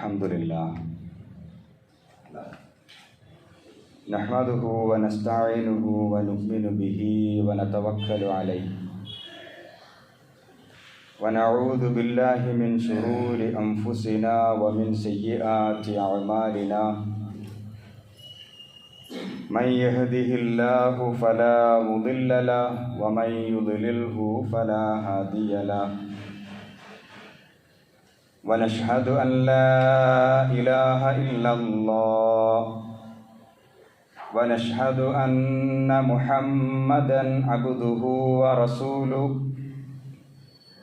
الحمد لله نحمده ونستعينه ونؤمن به ونتوكل عليه ونعوذ بالله من شرور أنفسنا ومن سيئات أعمالنا من يهده الله فلا مضل له ومن يضلله فلا هادي له ونشهد أن لا إله إلا الله ونشهد أن محمدا عبده ورسوله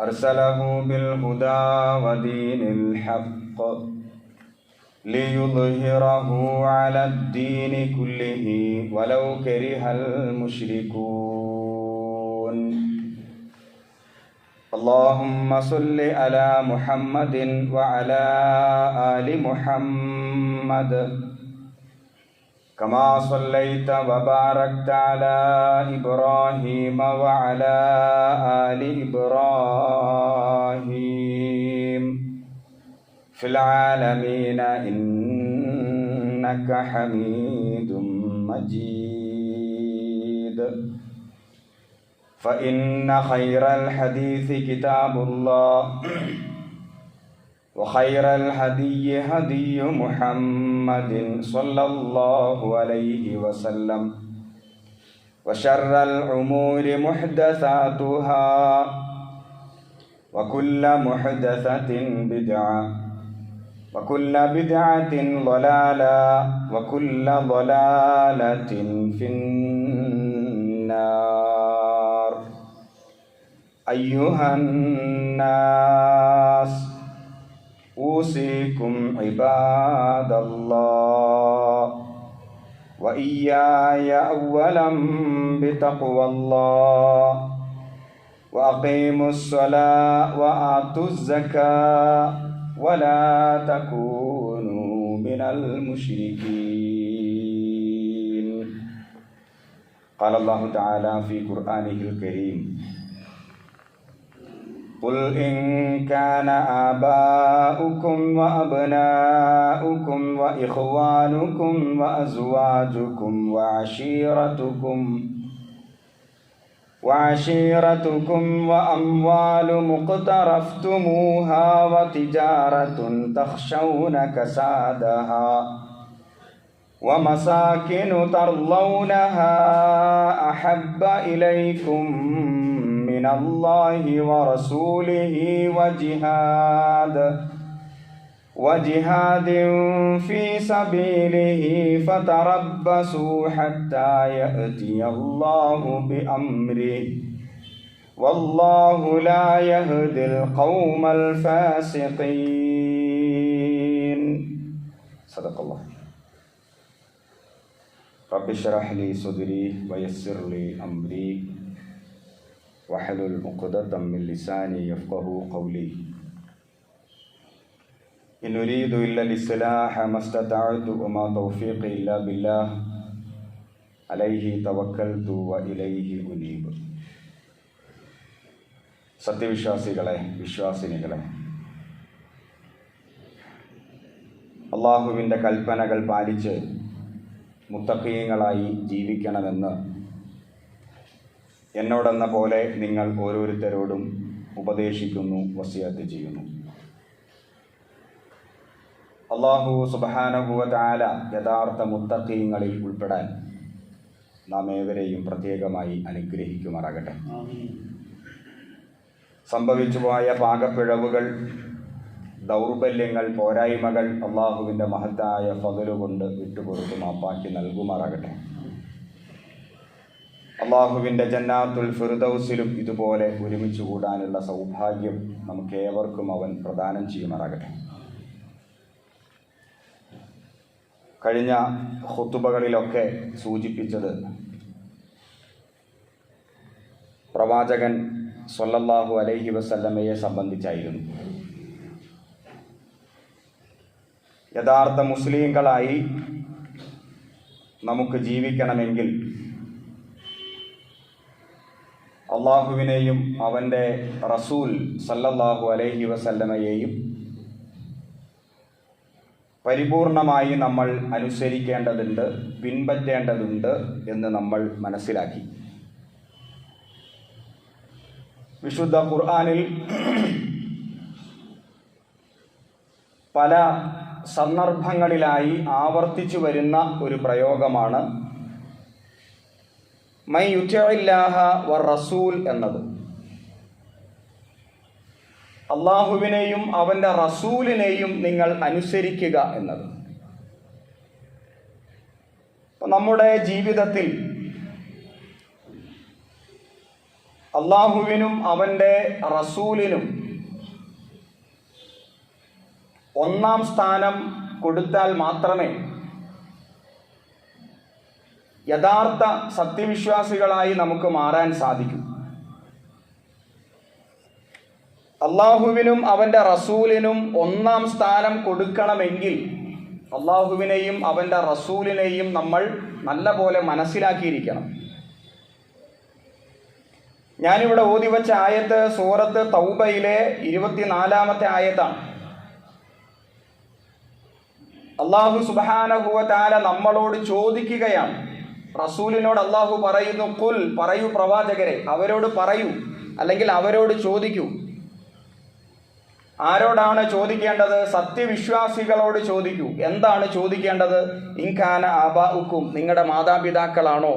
أرسله بالهدى ودين الحق ليظهره على الدين كله ولو كره المشركون اللهم صل على محمد وعلى آل محمد كما صليت وباركت على إبراهيم وعلى آل إبراهيم في العالمين إنك حميد مجيد فإن خير الحديث كتاب الله وخير الهدي هدي محمد صلى الله عليه وسلم وشر الأمور محدثاتها وكل محدثة بدعة وكل بدعة ضلالة وكل ضلالة في النار أيها الناس أوصيكم عباد الله وإياي أولا بتقوى الله وأقيموا الصلاة وآتوا الزكاة ولا تكونوا من المشركين قال الله تعالى في قرآنه الكريم قل إن كان آباؤكم وأبناؤكم وإخوانكم وأزواجكم وعشيرتكم وأموال مقترفتموها وتجارة تخشون كسادها ومساكن ترضونها أحب إليكم من الله ورسوله وجهاد في سبيله فتربصوا حتى يأتي الله بأمره والله لا يهدي القوم الفاسقين صدق الله رب اشرح لي صدري ويسر لي أمري وحلل عقدة من لساني يفقهوا قولي إن أريد إلا الإصلاح ما استطعت وما توفيقي إلا بالله عليه توكلت وإليه أنيب സത്യവിശ്വാസികളെ വിശ്വാസിനികളെ അള്ളാഹുവിൻ്റെ കൽപ്പനകൾ പാലിച്ച് മുത്തഖീങ്ങളായി ജീവിക്കണമെന്ന് എന്നോടെന്ന പോലെ നിങ്ങൾ ഓരോരുത്തരോടും ഉപദേശിക്കുന്നു, വസിയത്ത് ചെയ്യുന്നു. അല്ലാഹു സുബ്ഹാനഹു വ തആല യഥാർത്ഥ മുത്തഖീങ്ങളിൽ ഉൾപ്പെടാൻ നാം ഏവരെയും പ്രത്യേകമായി അനുഗ്രഹിക്കുമാറാകട്ടെ. സംഭവിച്ചുപോയ പാകപ്പിഴവുകൾ, ദൗർബല്യങ്ങൾ, പോരായ്മകൾ അള്ളാഹുവിൻ്റെ മഹത്തായ ഫദ്ല് കൊണ്ട് വിട്ടുകൊടുത്ത് മാപ്പാക്കി നൽകുമാറാകട്ടെ. അള്ളാഹുവിൻ്റെ ജന്നാത്തുൽ ഫിർദൗസിലും ഇതുപോലെ ഒരുമിച്ച് കൂടാനുള്ള സൗഭാഗ്യം നമുക്കേവർക്കും അവൻ പ്രദാനം ചെയ്യുമാറാകട്ടെ. കഴിഞ്ഞ ഖുതുബകളിലൊക്കെ സൂചിപ്പിച്ചത് പ്രവാചകൻ സ്വല്ലല്ലാഹു അലൈഹി വസല്ലമയെ സംബന്ധിച്ചായിരുന്നു. യഥാർത്ഥ മുസ്ലിങ്ങളായി നമുക്ക് ജീവിക്കണമെങ്കിൽ അള്ളാഹുവിനെയും അവൻ്റെ റസൂൽ സല്ലല്ലാഹു അലൈഹി വസല്ലമയെയും പരിപൂർണമായി നമ്മൾ അനുസരിക്കേണ്ടതുണ്ട്, പിൻപറ്റേണ്ടതുണ്ട് എന്ന് നമ്മൾ മനസ്സിലാക്കി. വിശുദ്ധ ഖുർആനിൽ പല സന്ദർഭങ്ങളിലായി ആവർത്തിച്ചു വരുന്ന ഒരു പ്രയോഗമാണ് മൻ യുതിഇല്ലാഹ വറസൂൽ എന്നത്. അള്ളാഹുവിനെയും അവൻ്റെ റസൂലിനെയും നിങ്ങൾ അനുസരിക്കുക എന്നത്. നമ്മുടെ ജീവിതത്തിൽ അള്ളാഹുവിനും അവൻ്റെ റസൂലിനും ഒന്നാം സ്ഥാനം കൊടുത്താൽ മാത്രമേ യഥാർത്ഥ സത്യവിശ്വാസികളായി നമുക്ക് മാറാൻ സാധിക്കൂ. അള്ളാഹുവിനും അവൻ്റെ റസൂലിനും ഒന്നാം സ്ഥാനം കൊടുക്കണമെങ്കിൽ അള്ളാഹുവിനെയും അവൻ്റെ റസൂലിനെയും നമ്മൾ നല്ലപോലെ മനസ്സിലാക്കിയിരിക്കണം. ഞാനിവിടെ ഓതിവച്ച ആയത്ത് സൂറത്ത് തൗബയിലെ 24-ാമത്തെ ആയത്താണ്. അള്ളാഹു സുബ്ഹാനഹു വ തആല നമ്മളോട് ചോദിക്കുകയാണ്. റസൂലിനോട് അള്ളാഹു പറയുന്നു, ഖുൽ, പറയൂ പ്രവാചകരെ, അവരോട് പറയൂ, അല്ലെങ്കിൽ അവരോട് ചോദിക്കൂ. ആരോടാണ് ചോദിക്കേണ്ടത്? സത്യവിശ്വാസികളോട് ചോദിക്കൂ. എന്താണ് ചോദിക്കേണ്ടത്? ഇൻകാന ആബാഉക്കും, നിങ്ങളുടെ മാതാപിതാക്കളാണോ,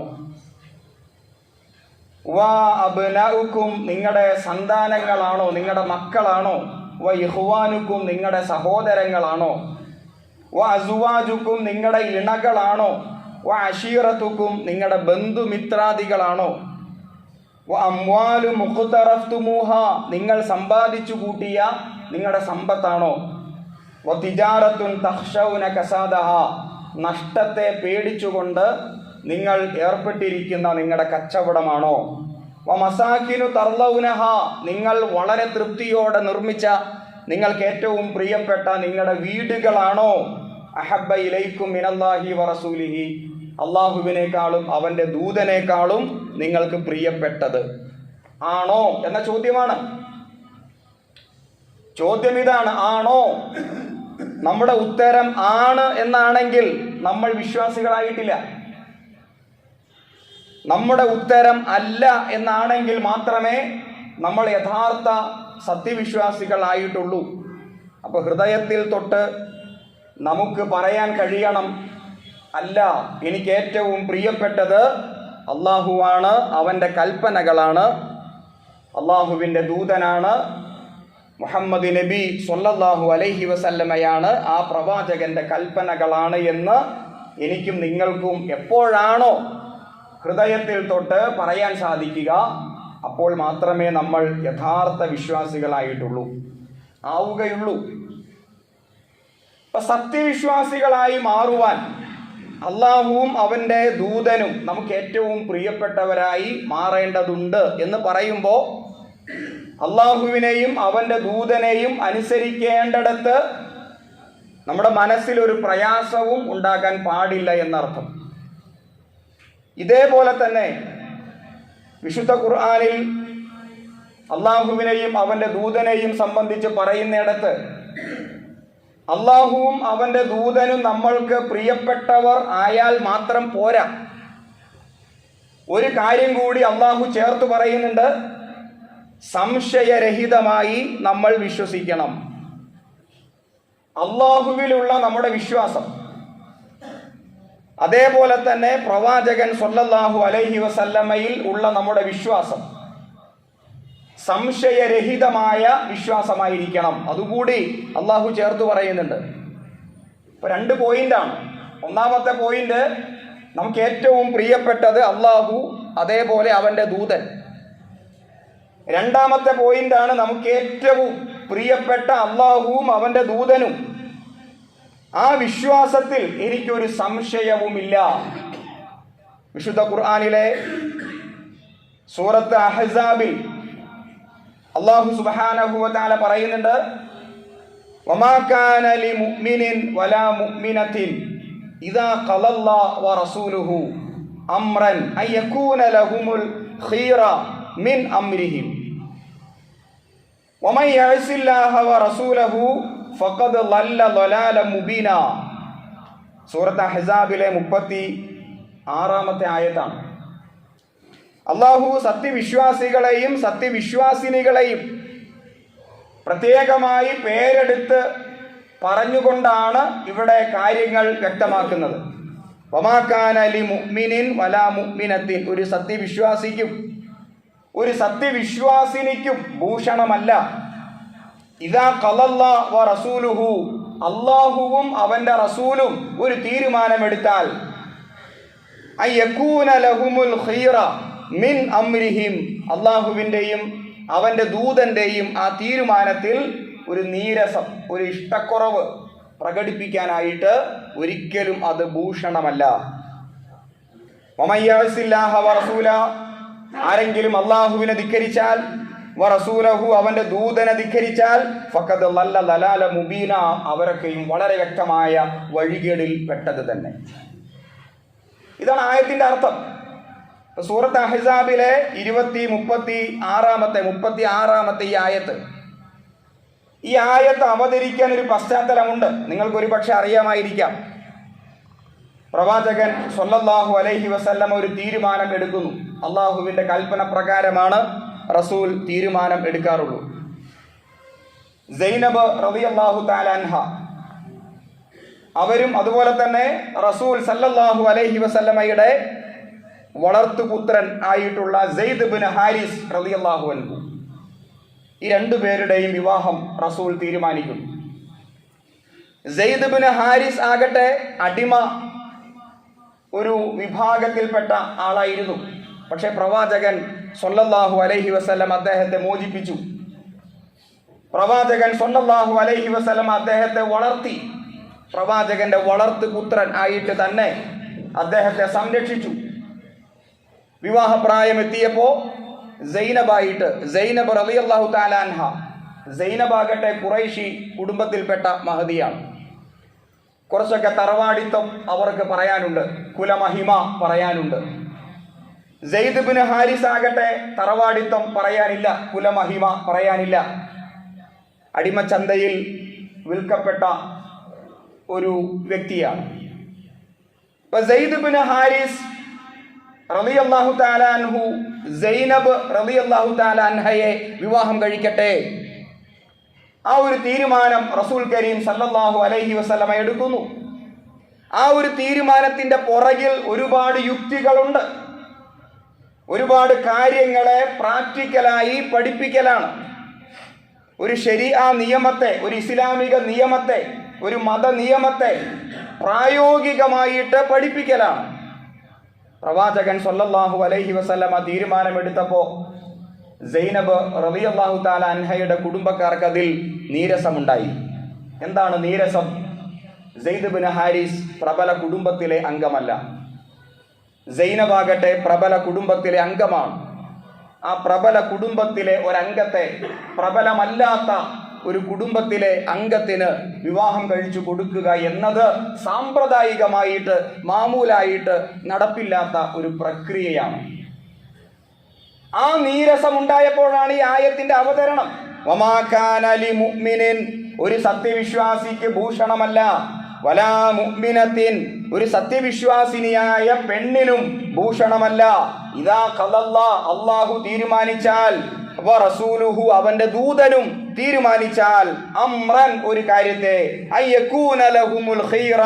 വ അബ്നാഉക്കും, നിങ്ങളുടെ സന്താനങ്ങളാണോ, നിങ്ങളുടെ മക്കളാണോ, വ ഇഖ്വാനുക്കും, നിങ്ങളുടെ സഹോദരങ്ങളാണോ, വ അസ്വാജുക്കും, നിങ്ങളുടെ ഇണകളാണോ, വ അശീറത്തുക്കും, നിങ്ങളുടെ ബന്ധുമിത്രാദികളാണോ, വ അംവാലു മുഖ്തറഫ്തുമൂഹ, നിങ്ങൾ സമ്പാദിച്ചു കൂട്ടിയ നിങ്ങളുടെ സമ്പത്താണോ, വ തിജാറത്തുൻ തഖ്ശൗന കസാദഹ, നഷ്ടത്തെ പേടിച്ചുകൊണ്ട് നിങ്ങൾ ഏർപ്പെട്ടിരിക്കുന്ന നിങ്ങളുടെ കച്ചവടമാണോ, വ മസാകിനു തർലൗനഹ, നിങ്ങൾ വളരെ തൃപ്തിയോടെ നിർമ്മിച്ച നിങ്ങൾക്ക് ഏറ്റവും പ്രിയപ്പെട്ട നിങ്ങളുടെ വീടുകളാണോ, അഹബ്ബ ഇലൈക്കും മിനല്ലാഹി വ റസൂലിഹി, അള്ളാഹുവിനേക്കാളും അവൻ്റെ ദൂതനേക്കാളും നിങ്ങൾക്ക് പ്രിയപ്പെട്ടത് ആണോ എന്ന ചോദ്യമാണ്. ചോദ്യം ഇതാണ്, ആണോ? നമ്മുടെ ഉത്തരം ആണ് എന്നാണെങ്കിൽ നമ്മൾ വിശ്വാസികളായിട്ടില്ല. നമ്മുടെ ഉത്തരം അല്ല എന്നാണെങ്കിൽ മാത്രമേ നമ്മൾ യഥാർത്ഥ സത്യവിശ്വാസികളായിട്ടുള്ളൂ. അപ്പോൾ ഹൃദയത്തിൽ തൊട്ട് നമുക്ക് പറയാൻ കഴിയണം, അല്ല, എനിക്ക് ഏറ്റവും പ്രിയപ്പെട്ടത് അള്ളാഹുവാണ്, അവൻ്റെ കൽപ്പനകളാണ്, അള്ളാഹുവിൻ്റെ ദൂതനാണ്, മുഹമ്മദ് നബി സ്വല്ലല്ലാഹു അലൈഹി വസല്ലമയാണ്, ആ പ്രവാചകൻ്റെ കൽപ്പനകളാണ് എന്ന് എനിക്കും നിങ്ങൾക്കും എപ്പോഴാണോ ഹൃദയത്തിൽ തൊട്ട് പറയാൻ സാധിക്കുക, അപ്പോൾ മാത്രമേ നമ്മൾ യഥാർത്ഥ വിശ്വാസികളായിട്ടുള്ളൂ, ആവുകയുള്ളൂ. അപ്പം സത്യവിശ്വാസികളായി മാറുവാൻ അള്ളാഹുവും അവൻ്റെ ദൂതനും നമുക്ക് ഏറ്റവും പ്രിയപ്പെട്ടവരായി മാറേണ്ടതുണ്ട് എന്ന് പറയുമ്പോൾ അള്ളാഹുവിനെയും അവൻ്റെ ദൂതനെയും അനുസരിക്കേണ്ടിടത്ത് നമ്മുടെ മനസ്സിലൊരു പ്രയാസവും ഉണ്ടാകാൻ പാടില്ല എന്നർത്ഥം. ഇതേപോലെ തന്നെ വിശുദ്ധ ഖുർആനിൽ അള്ളാഹുവിനെയും അവൻ്റെ ദൂതനെയും സംബന്ധിച്ച് പറയുന്നിടത്ത് അള്ളാഹുവും അവൻ്റെ ദൂതനും നമ്മൾക്ക് പ്രിയപ്പെട്ടവർ ആയാൽ മാത്രം പോരാ, ഒരു കാര്യം കൂടി അള്ളാഹു ചേർത്ത് പറയുന്നുണ്ട്, സംശയരഹിതമായി നമ്മൾ വിശ്വസിക്കണം. അള്ളാഹുവിലുള്ള നമ്മുടെ വിശ്വാസം, അതേപോലെ തന്നെ പ്രവാചകൻ സ്വല്ലല്ലാഹു അലൈഹി വസല്ലമയിൽ ഉള്ള നമ്മുടെ വിശ്വാസം സംശയരഹിതമായ വിശ്വാസമായിരിക്കണം. അതുകൂടി അള്ളാഹു ചേർത്ത് പറയുന്നുണ്ട്. ഇപ്പൊ 2 പോയിന്റാണ്. ഒന്നാമത്തെ പോയിന്റ്, നമുക്ക് ഏറ്റവും പ്രിയപ്പെട്ടത് അള്ളാഹു, അതേപോലെ അവൻ്റെ ദൂതൻ. രണ്ടാമത്തെ പോയിന്റാണ്, നമുക്ക് ഏറ്റവും പ്രിയപ്പെട്ട അള്ളാഹുവും അവൻ്റെ ദൂതനും. ആ വിശ്വാസത്തിൽ എനിക്കൊരു സംശയവുമില്ല. വിശുദ്ധ ഖുർആനിലെ സൂറത്ത് അഹ്സാബിൽ അല്ലാഹു സുബ്ഹാനഹു വ തആല പറയുന്നുണ്ട്, വമാ കാന ലിമുഅ്മിനിൻ വലാ മുഅ്മിനത്തിൻ ഇദാ ഖലല്ലാഹു വ റസൂലുഹു അംറൻ അയകൂന ലഹുമുൽ ഖീറ മിൻ അംരിഹിം വമൻ യഅസില്ലാഹ വ റസൂലഹു ഫഖദ് ളല്ല ളലാലൻ മുബീന. സൂറത്ത് അഹ്സാബിലെ 36-ാമത്തെ ആയത്താണ്. അള്ളാഹു സത്യവിശ്വാസികളെയും സത്യവിശ്വാസിനികളെയും പ്രത്യേകമായി പേരെടുത്ത് പറഞ്ഞുകൊണ്ടാണ് ഇവിടെ കാര്യങ്ങൾ വ്യക്തമാക്കുന്നത്. വമാ കാന ലിമുഅ്മിനിൻ വലാ മുഅ്മിനത്തിൻ, ഒരു സത്യവിശ്വാസിക്കും ഒരു സത്യവിശ്വാസിനിക്കും ഭൂഷണമല്ല. ഇദാ ഖളല്ലാഹു വ റസൂലുഹു, അല്ലാഹുവും അവന്റെ റസൂലും ഒരു തീരുമാനമെടുത്താൽ, അയ്യകൂന ലഹുമുൽ ഖൈറ മിൻ അംരിഹിം, അല്ലാഹുവിൻ്റെയും അവന്റെ ദൂതന്റെയും ആ തീരുമാനത്തിൽ ഒരു നീരസം, ഒരു ഇഷ്ടക്കുറവ് പ്രകടിപ്പിക്കാനായിട്ട് ഒരിക്കലും അത് ഭൂഷണമല്ല. വമയ്യഅസില്ലാഹ വറസൂല, ആരെങ്കിലും അല്ലാഹുവിനെ ധിക്കരിച്ചാൽ, വറസൂലഹു അവന്റെ ദൂതനെ ധിക്കരിച്ചാൽ, ഫഖദ് ളല്ല ളലാല മുബീന, അവരൊക്കെയും വളരെ വ്യക്തമായ വഴികേടിൽ പെട്ടത് തന്നെ. ഇതാണ് ആയത്തിന്റെ അർത്ഥം. സൂറത്ത് അഹ്സാബിലെ 36-ാമത്തെ ഈ ആയത്ത് അവതരിക്കാൻ ഒരു പശ്ചാത്തലമുണ്ട്. നിങ്ങൾക്ക് ഒരു പക്ഷെ അറിയാമായിരിക്കാം. പ്രവാചകൻ സ്വല്ലല്ലാഹു അലൈഹി വസല്ലം ഒരു തീരുമാനം എടുക്കുന്നു. അള്ളാഹുവിന്റെ കൽപ്പന പ്രകാരമാണ് റസൂൽ തീരുമാനം എടുക്കാറുള്ളൂ. സൈനബ് റളിയല്ലാഹു തആല അൻഹ അവരും അതുപോലെ തന്നെ റസൂൽ സല്ലല്ലാഹു അലൈഹി വസല്ലമയുടെ വളർത്തുപുത്രൻ ആയിട്ടുള്ള സെയ്ദ് ബിൻ ഹാരിസ് റളിയല്ലാഹു അൻഹു, ഈ രണ്ടുപേരുടെയും വിവാഹം റസൂൽ തീരുമാനിക്കുന്നു. സെയ്ദ് ബിൻ ഹാരിസ് ആകട്ടെ അടിമ ഒരു വിഭാഗത്തിൽപ്പെട്ട ആളായിരുന്നു. പക്ഷെ പ്രവാചകൻ സ്വല്ലല്ലാഹു അലൈഹി വസല്ലം അദ്ദേഹത്തെ മോചിപ്പിച്ചു. പ്രവാചകൻ സ്വല്ലല്ലാഹു അലൈഹി വസല്ലം അദ്ദേഹത്തെ വളർത്തി. പ്രവാചകന്റെ വളർത്തുപുത്രൻ ആയിട്ട് തന്നെ അദ്ദേഹത്തെ സംരക്ഷിച്ചു. വിവാഹപ്രായം എത്തിയപ്പോൾ സൈനബ് റളിയല്ലാഹു തആല അൻഹ, സൈനബാകട്ടെ ഖുറൈശി കുടുംബത്തിൽപ്പെട്ട മഹദിയാണ്. കുറച്ചൊക്കെ തറവാടിത്തം അവർക്ക് പറയാനുണ്ട്, കുലമഹിമ പറയാനുണ്ട്. സെയ്ദ് ബിൻ ഹാരിസ് ആകട്ടെ തറവാടിത്തം പറയാനില്ല, കുലമഹിമ പറയാനില്ല. അടിമച്ചന്തയിൽ വിൽക്കപ്പെട്ട ഒരു വ്യക്തിയാണ്. സെയ്ദ് ബിൻ ഹാരിസ് റളിയല്ലാഹു തആല അൻഹു സൈനബ് റളിയല്ലാഹു തആല അൻഹയെ വിവാഹം കഴിക്കട്ടെ, ആ ഒരു തീരുമാനം റസൂൽ കരീം സല്ലല്ലാഹു അലൈഹി വസല്ലമ എടുക്കുന്നു. ആ ഒരു തീരുമാനത്തിന്റെ പുറകിൽ ഒരുപാട് യുക്തികളുണ്ട്. ഒരുപാട് കാര്യങ്ങളെ പ്രാക്ടിക്കലായി പഠിപ്പിക്കലാണ്. ഒരു ശരീഅ നിയമത്തെ, ഒരു ഇസ്ലാമിക നിയമത്തെ, ഒരു മത നിയമത്തെ പ്രായോഗികമായിട്ട് പഠിപ്പിക്കലാണ്. പ്രവാചകൻ സ്വല്ലല്ലാഹു അലൈഹി വസല്ലമ തീരുമാനമെടുത്തപ്പോൾ സൈനബ് റളിയല്ലാഹു തആല അൻഹയുടെ കുടുംബക്കാർക്ക് അതിൽ നീരസമുണ്ടായി. എന്താണ് നീരസം? സെയ്ദ് ബിൻ ഹാരിസ് പ്രബല കുടുംബത്തിലെ അംഗമല്ല. സൈനബാകട്ടെ പ്രബല കുടുംബത്തിലെ അംഗമാണ്. ആ പ്രബല കുടുംബത്തിലെ ഒരംഗത്തെ പ്രബലമല്ലാത്ത ഒരു കുടുംബത്തിലെ അംഗത്തിന് വിവാഹം കഴിച്ചു കൊടുക്കുക എന്നത് സാമ്പ്രദായികമായിട്ട് മാമൂലായിട്ട് നടപ്പില്ലാത്ത ഒരു പ്രക്രിയയാണ്. ആ നീരസം ഉണ്ടായപ്പോഴാണ് ഈ ആയത്തിന്റെ അവതരണം. വമാ കാന ലിമുഅ്മിനിൻ, ഒരു സത്യവിശ്വാസിക്ക് ഭൂഷണമല്ല, വലാ മുഅ്മിനത്തിൻ, ഒരു സത്യവിശ്വാസിനിയായ പെണ്ണിനും ഭൂഷണമല്ല. ഇദാ ഖളല്ലാ, അല്ലാഹു തീരുമാനിച്ചാൽ, വ റസൂലുഹു അവന്റെ ദൂതനും തീരുമാനിച്ചാൽ, അംറൻ ഒരു കാര്യത്തെ, അയ്യകൂന ലഹുമുൽ ഖൈറ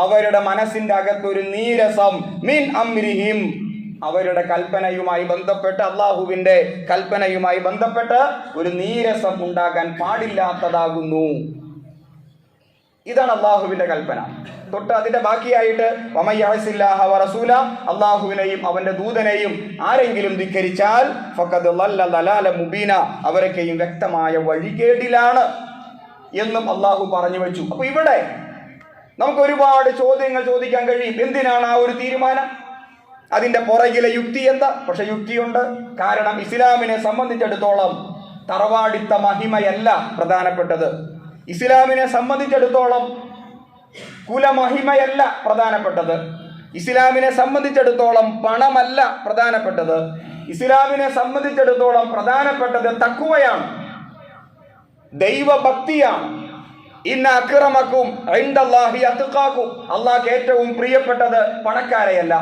അവരുടെ മനസ്സിന്റെ അകത്തൊരു നീരസം, മിൻ അംരിഹിം അവരുടെ കൽപ്പനയുമായി ബന്ധപ്പെട്ട്, അള്ളാഹുവിന്റെ കൽപ്പനയുമായി ബന്ധപ്പെട്ട് ഒരു നീരസം ഉണ്ടാകാൻ പാടില്ലാത്തതാകുന്നു. ഇതാണ് അള്ളാഹുവിന്റെ കൽപ്പന. തൊട്ട് അതിന്റെ ബാക്കിയായിട്ട് വമയ്യഅസില്ലാഹ വറസൂല, അള്ളാഹുവിനെയും അവന്റെ ദൂതനെയും ആരെങ്കിലും ധിക്കരിച്ചാൽ ഫഖദ് ളല്ല ളലാല മുബീന അവരൊക്കെയും വ്യക്തമായ വഴികേടിലാണ് എന്നും അള്ളാഹു പറഞ്ഞു വെച്ചു. അപ്പൊ ഇവിടെ നമുക്ക് ഒരുപാട് ചോദ്യങ്ങൾ ചോദിക്കാൻ കഴിയും. എന്തിനാണ് ആ ഒരു തീരുമാനം? അതിന്റെ പുറകിലെ യുക്തി എന്താ? പക്ഷെ യുക്തിയുണ്ട്. കാരണം ഇസ്ലാമിനെ സംബന്ധിച്ചിടത്തോളം തറവാടിത്ത മഹിമയല്ല പ്രധാനപ്പെട്ടത്. ഇസ്ലാമിനെ സംബന്ധിച്ചിടത്തോളം കുലമഹിമയല്ല പ്രധാനപ്പെട്ടത്. ഇസ്ലാമിനെ സംബന്ധിച്ചിടത്തോളം പണമല്ല പ്രധാനപ്പെട്ടത്. ഇസ്ലാമിനെ സംബന്ധിച്ചിടത്തോളം പ്രധാനപ്പെട്ടത് തഖ്വയാണ്, ദൈവഭക്തിയാണ്. ഇന്ന അക്രമക്കും ഇൻദല്ലാഹി അത്ഖാക്കും. അള്ളാഹ്ക്ക് ഏറ്റവും പ്രിയപ്പെട്ടത് പണക്കാരെയല്ല,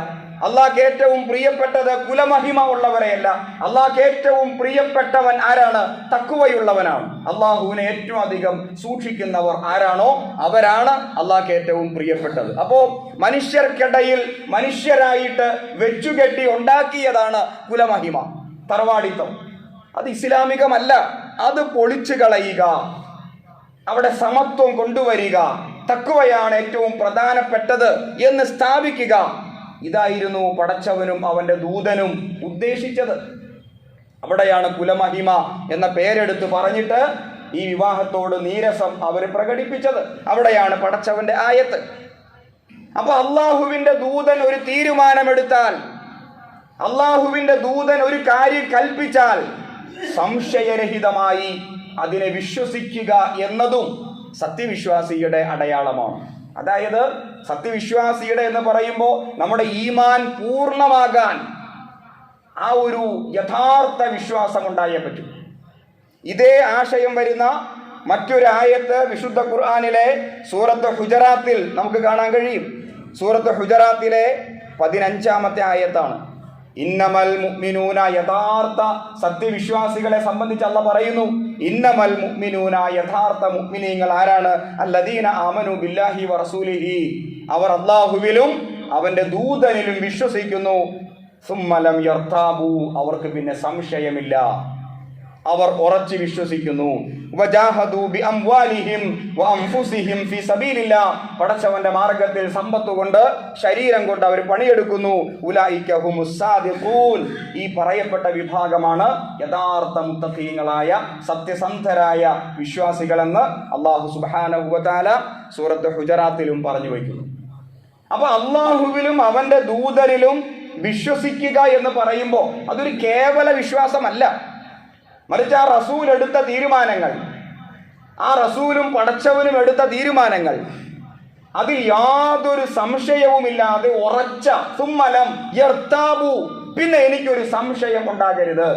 അള്ളാഹ്ക്ക് ഏറ്റവും പ്രിയപ്പെട്ടത് കുലമഹിമ ഉള്ളവരെയല്ല. അള്ളാഹ്ക്ക് ഏറ്റവും പ്രിയപ്പെട്ടവൻ ആരാണ്? തഖ്വയുള്ളവനാണ്. അള്ളാഹുവിനെ ഏറ്റവും അധികം സൂക്ഷിക്കുന്നവർ ആരാണോ അവരാണ് അള്ളാഹ്ക്ക് ഏറ്റവും പ്രിയപ്പെട്ടത്. അപ്പോ മനുഷ്യർക്കിടയിൽ മനുഷ്യരായിട്ട് വെച്ചുകെട്ടി ഉണ്ടാക്കിയതാണ് കുലമഹിമ, തറവാടിത്തം. അത് ഇസ്ലാമികമല്ല. അത് പൊളിച്ചു കളയുക, അവിടെ സമത്വം കൊണ്ടുവരിക, തഖ്വയാണ് ഏറ്റവും പ്രധാനപ്പെട്ടത് എന്ന് സ്ഥാപിക്കുക. ഇതായിരുന്നു പടച്ചവനും അവന്റെ ദൂതനും ഉദ്ദേശിച്ചത്. അവിടെയാണ് കുലമഹിമ എന്ന പേരെടുത്ത് പറഞ്ഞിട്ട് ഈ വിവാഹത്തോട് നീരസം അവർ പ്രകടിപ്പിച്ചത്. അവിടെയാണ് പടച്ചവന്റെ ആയത്ത്. അപ്പൊ അള്ളാഹുവിന്റെ ദൂതൻ ഒരു തീരുമാനമെടുത്താൽ, അള്ളാഹുവിന്റെ ദൂതൻ ഒരു കാര്യം കൽപ്പിച്ചാൽ സംശയരഹിതമായി അതിനെ വിശ്വസിക്കുക എന്നതും സത്യവിശ്വാസിയുടെ അടയാളമാണ്. അതായത് സത്യവിശ്വാസിയുടെ എന്ന് പറയുമ്പോൾ നമ്മുടെ ഈമാൻ പൂർണ്ണമാകാൻ ആ ഒരു യഥാർത്ഥ വിശ്വാസം ഉണ്ടായേ പറ്റും. ഇതേ ആശയം വരുന്ന മറ്റൊരു ആയത്ത് വിശുദ്ധ ഖുർആനിലെ സൂറത്ത് ഹുജറാത്തിൽ നമുക്ക് കാണാൻ കഴിയും. സൂറത്ത് ഹുജറാത്തിലെ 15-ാമത്തെ ആയത്താണ്. ഇന്നമൽ മുഅ്മിനൂന, യഥാർത്ഥ സത്യവിശ്വാസികളെ സംബന്ധിച്ച് അല്ലാഹ് പറയുന്നു, ഇന്നമൽ മുഅ്മിനൂന, യഥാർത്ഥ മുഅ്മിനീങ്ങൾ ആരാണ്? അല്ലദീന ആമനു ബില്ലാഹി വറസൂലിഹി, അവർ അല്ലാഹുവിലും അവന്റെ ദൂതനിലും വിശ്വസിക്കുന്നു. സുമ്മലം യർതാബു, അവർക്ക് പിന്നെ സംശയമില്ല, അവർ ഉറച്ചു വിശ്വസിക്കുന്നു. വജാഹദു ബിഅംവാലിഹിം വഅൻഫുസിഹിം ഫീ സബീലില്ലാഹ്, പടച്ചവന്റെ മാർഗ്ഗത്തിൽ സമ്പത്ത് കൊണ്ട് ശരീരം കൊണ്ട് അവർ പണിയെടുക്കുന്നു. ഉലൈക ഹുമുസ് സാദിഖൂൻ, ഈ പറയപ്പെട്ട വിഭാഗമാണ് യഥാർത്ഥ മുത്തഖീങ്ങളായ സത്യസന്ധരായ വിശ്വാസികളെന്ന് അല്ലാഹു സുബ്ഹാനഹു വ തആല സൂറത്ത് ഹുജറാത്തിലും പറഞ്ഞു വയ്ക്കുന്നു. അപ്പൊ അല്ലാഹുവിലും അവന്റെ ദൂതരിലും വിശ്വസിക്കുക എന്ന് പറയുമ്പോൾ അതൊരു കേവല വിശ്വാസമല്ല, മറിച്ച് ആ റസൂൽ എടുത്ത തീരുമാനങ്ങൾ, ആ റസൂലും പടച്ചവനും എടുത്ത തീരുമാനങ്ങൾ അതിൽ യാതൊരു സംശയവുമില്ലാതെ ഉറച്ച, സുമ്മലം യർതാബു, പിന്നെ എനിക്കൊരു സംശയം ഉണ്ടാകരുത്,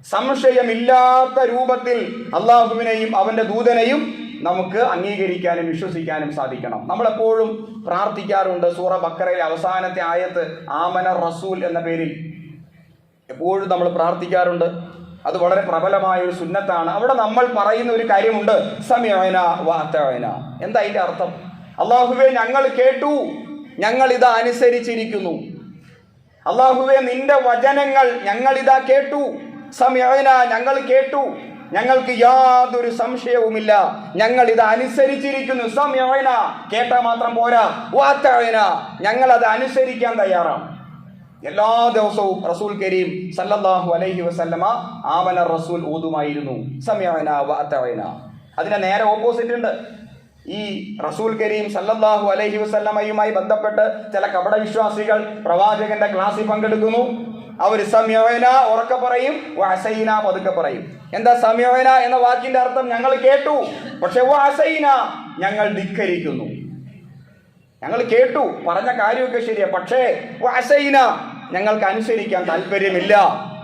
സംശയമില്ലാത്ത രൂപത്തിൽ അള്ളാഹുവിനെയും അവന്റെ ദൂതനെയും നമുക്ക് അംഗീകരിക്കാനും വിശ്വസിക്കാനും സാധിക്കണം. നമ്മളെപ്പോഴും പ്രാർത്ഥിക്കാറുണ്ട്. സൂറ ബക്കറയിലെ അവസാനത്തെ ആയത്ത് ആമന റസൂൽ എന്ന പേരിൽ എപ്പോഴും നമ്മൾ പ്രാർത്ഥിക്കാറുണ്ട്. അത് വളരെ പ്രബലമായ ഒരു സുന്നത്താണ്. അവിടെ നമ്മൾ പറയുന്ന ഒരു കാര്യമുണ്ട്, സമയന വഅതഅന. എന്താ അതിന്റെ അർത്ഥം? അല്ലാഹുവേ, ഞങ്ങൾ കേട്ടു, ഞങ്ങൾ ഇതാ അനുസരിച്ചിരിക്കുന്നു. അല്ലാഹുവേ, നിന്റെ വചനങ്ങൾ ഞങ്ങൾ ഇതാ കേട്ടു. സമയന, ഞങ്ങൾ കേട്ടു, ഞങ്ങൾക്ക് യാതൊരു സംശയവുമില്ല, ഞങ്ങൾ ഇത് അനുസരിച്ചിരിക്കുന്നു. സമയന, കേട്ടാൽ മാത്രം പോരാ, വഅതഅന, ഞങ്ങൾ അത് അനുസരിക്കാൻ തയ്യാറാണ്. എല്ലാ ദിവസവും റസൂൽ കരീം സല്ലല്ലാഹു അലൈഹി വസല്ലമ ആമന റസൂൽ ഓതുമായിരുന്നു, സമയന വഅതഅന. അതിന്റെ നേരെ ഓപ്പോസിറ്റ് ഉണ്ട്. ഈ റസൂൽ കരീം സല്ലല്ലാഹു അലൈഹി വസല്ലമയുമായി ബന്ധപ്പെട്ട് ചില കപട വിശ്വാസികൾ പ്രവാചകന്റെ ക്ലാസ്സിൽ പങ്കെടുക്കുന്നു. അവർ സമയന ഉറക്കെ പറയും, വഅസൈന പതുക്കെ പറയും. എന്താ സമയന എന്ന വാക്കിന്റെ അർത്ഥം? ഞങ്ങൾ കേട്ടു, പക്ഷെ വഅസൈന, ഞങ്ങൾ ധിക്കരിക്കുന്നു. ഞങ്ങൾ കേട്ടു, പറഞ്ഞ കാര്യമൊക്കെ ശരിയാ, പക്ഷേ വഅസൈന, ഞങ്ങൾക്ക് അനുസരിക്കാൻ താല്പര്യമില്ല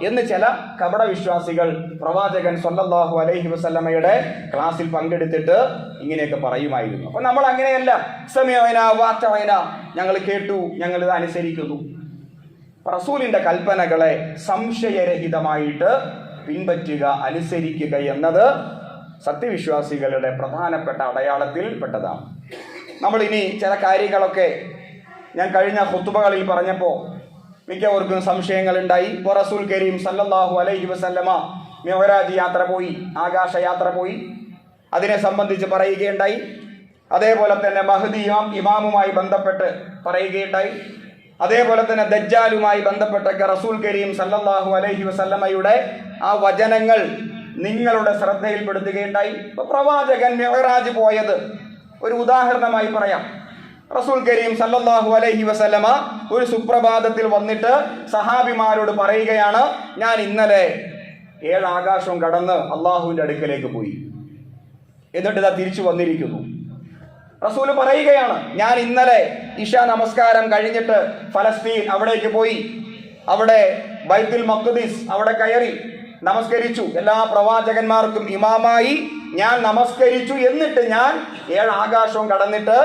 എന്ന് ചില കപട വിശ്വാസികൾ പ്രവാചകൻ സല്ലല്ലാഹു അലൈഹി വസല്ലമയുടെ ക്ലാസ്സിൽ പങ്കെടുത്തിട്ട് ഇങ്ങനെയൊക്കെ പറയുമായിരുന്നു. അപ്പൊ നമ്മൾ അങ്ങനെയല്ല. സമയന വഅതഅന, ഞങ്ങൾ കേട്ടു, ഞങ്ങൾ ഇത് അനുസരിക്കുന്നു. റസൂലിന്റെ കൽപ്പനകളെ സംശയരഹിതമായിട്ട് പിൻപറ്റുക, അനുസരിക്കുക എന്നത് സത്യവിശ്വാസികളുടെ പ്രധാനപ്പെട്ട അടയാളത്തിൽ പെട്ടതാണ്. നമ്മൾ ഇനി ചില കാര്യങ്ങളൊക്കെ ഞാൻ കഴിഞ്ഞ ഖുതുബകളിൽ പറഞ്ഞപ്പോൾ മിക്കവർക്കും സംശയങ്ങളുണ്ടായി. ഇപ്പോൾ റസൂൽ കരീം സല്ലല്ലാഹു അലൈഹി വസല്ലമ മിഅ്റാജ് യാത്ര പോയി, ആകാശയാത്ര പോയി, അതിനെ സംബന്ധിച്ച് പറയുകയുണ്ടായി. അതേപോലെ തന്നെ മഹ്ദി ഇമാമുമായി ബന്ധപ്പെട്ട് പറയുകയുണ്ടായി. അതേപോലെ തന്നെ ദജ്ജാലുമായി ബന്ധപ്പെട്ടൊക്കെ റസൂൽ കരീം സല്ലല്ലാഹു അലൈഹി വസല്ലമയുടെ ആ വചനങ്ങൾ നിങ്ങളുടെ ശ്രദ്ധയിൽപ്പെടുത്തുകയുണ്ടായി. ഇപ്പോൾ പ്രവാചകൻ മിഅ്റാജ് പോയത് ഒരു ഉദാഹരണമായി പറയാം. റസൂൽ കരീം സല്ലല്ലാഹു അലൈഹി വസല്ലമ ഒരു സുപ്രഭാതത്തിൽ വന്നിട്ട് സഹാബിമാരോട് പറയുകയാണ്, ഞാൻ ഇന്നലെ 7 ആകാശവും കടന്ന് അള്ളാഹുവിന്റെ അടുക്കലേക്ക് പോയി, എന്നിട്ട് ഇതാ തിരിച്ചു വന്നിരിക്കുന്നു. റസൂൽ പറയുകയാണ്, ഞാൻ ഇന്നലെ ഇശാ നമസ്കാരം കഴിഞ്ഞിട്ട് ഫലസ്തീൻ അവിടേക്ക് പോയി, അവിടെ ബൈത്തുൽ മഖ്ദിസ് അവിടെ കയറി നമസ്കരിച്ചു. എല്ലാ പ്രവാചകന്മാർക്കും ഇമാമായി ഞാൻ നമസ്കരിച്ചു. എന്നിട്ട് ഞാൻ 7 ആകാശവും കടന്നിട്ട്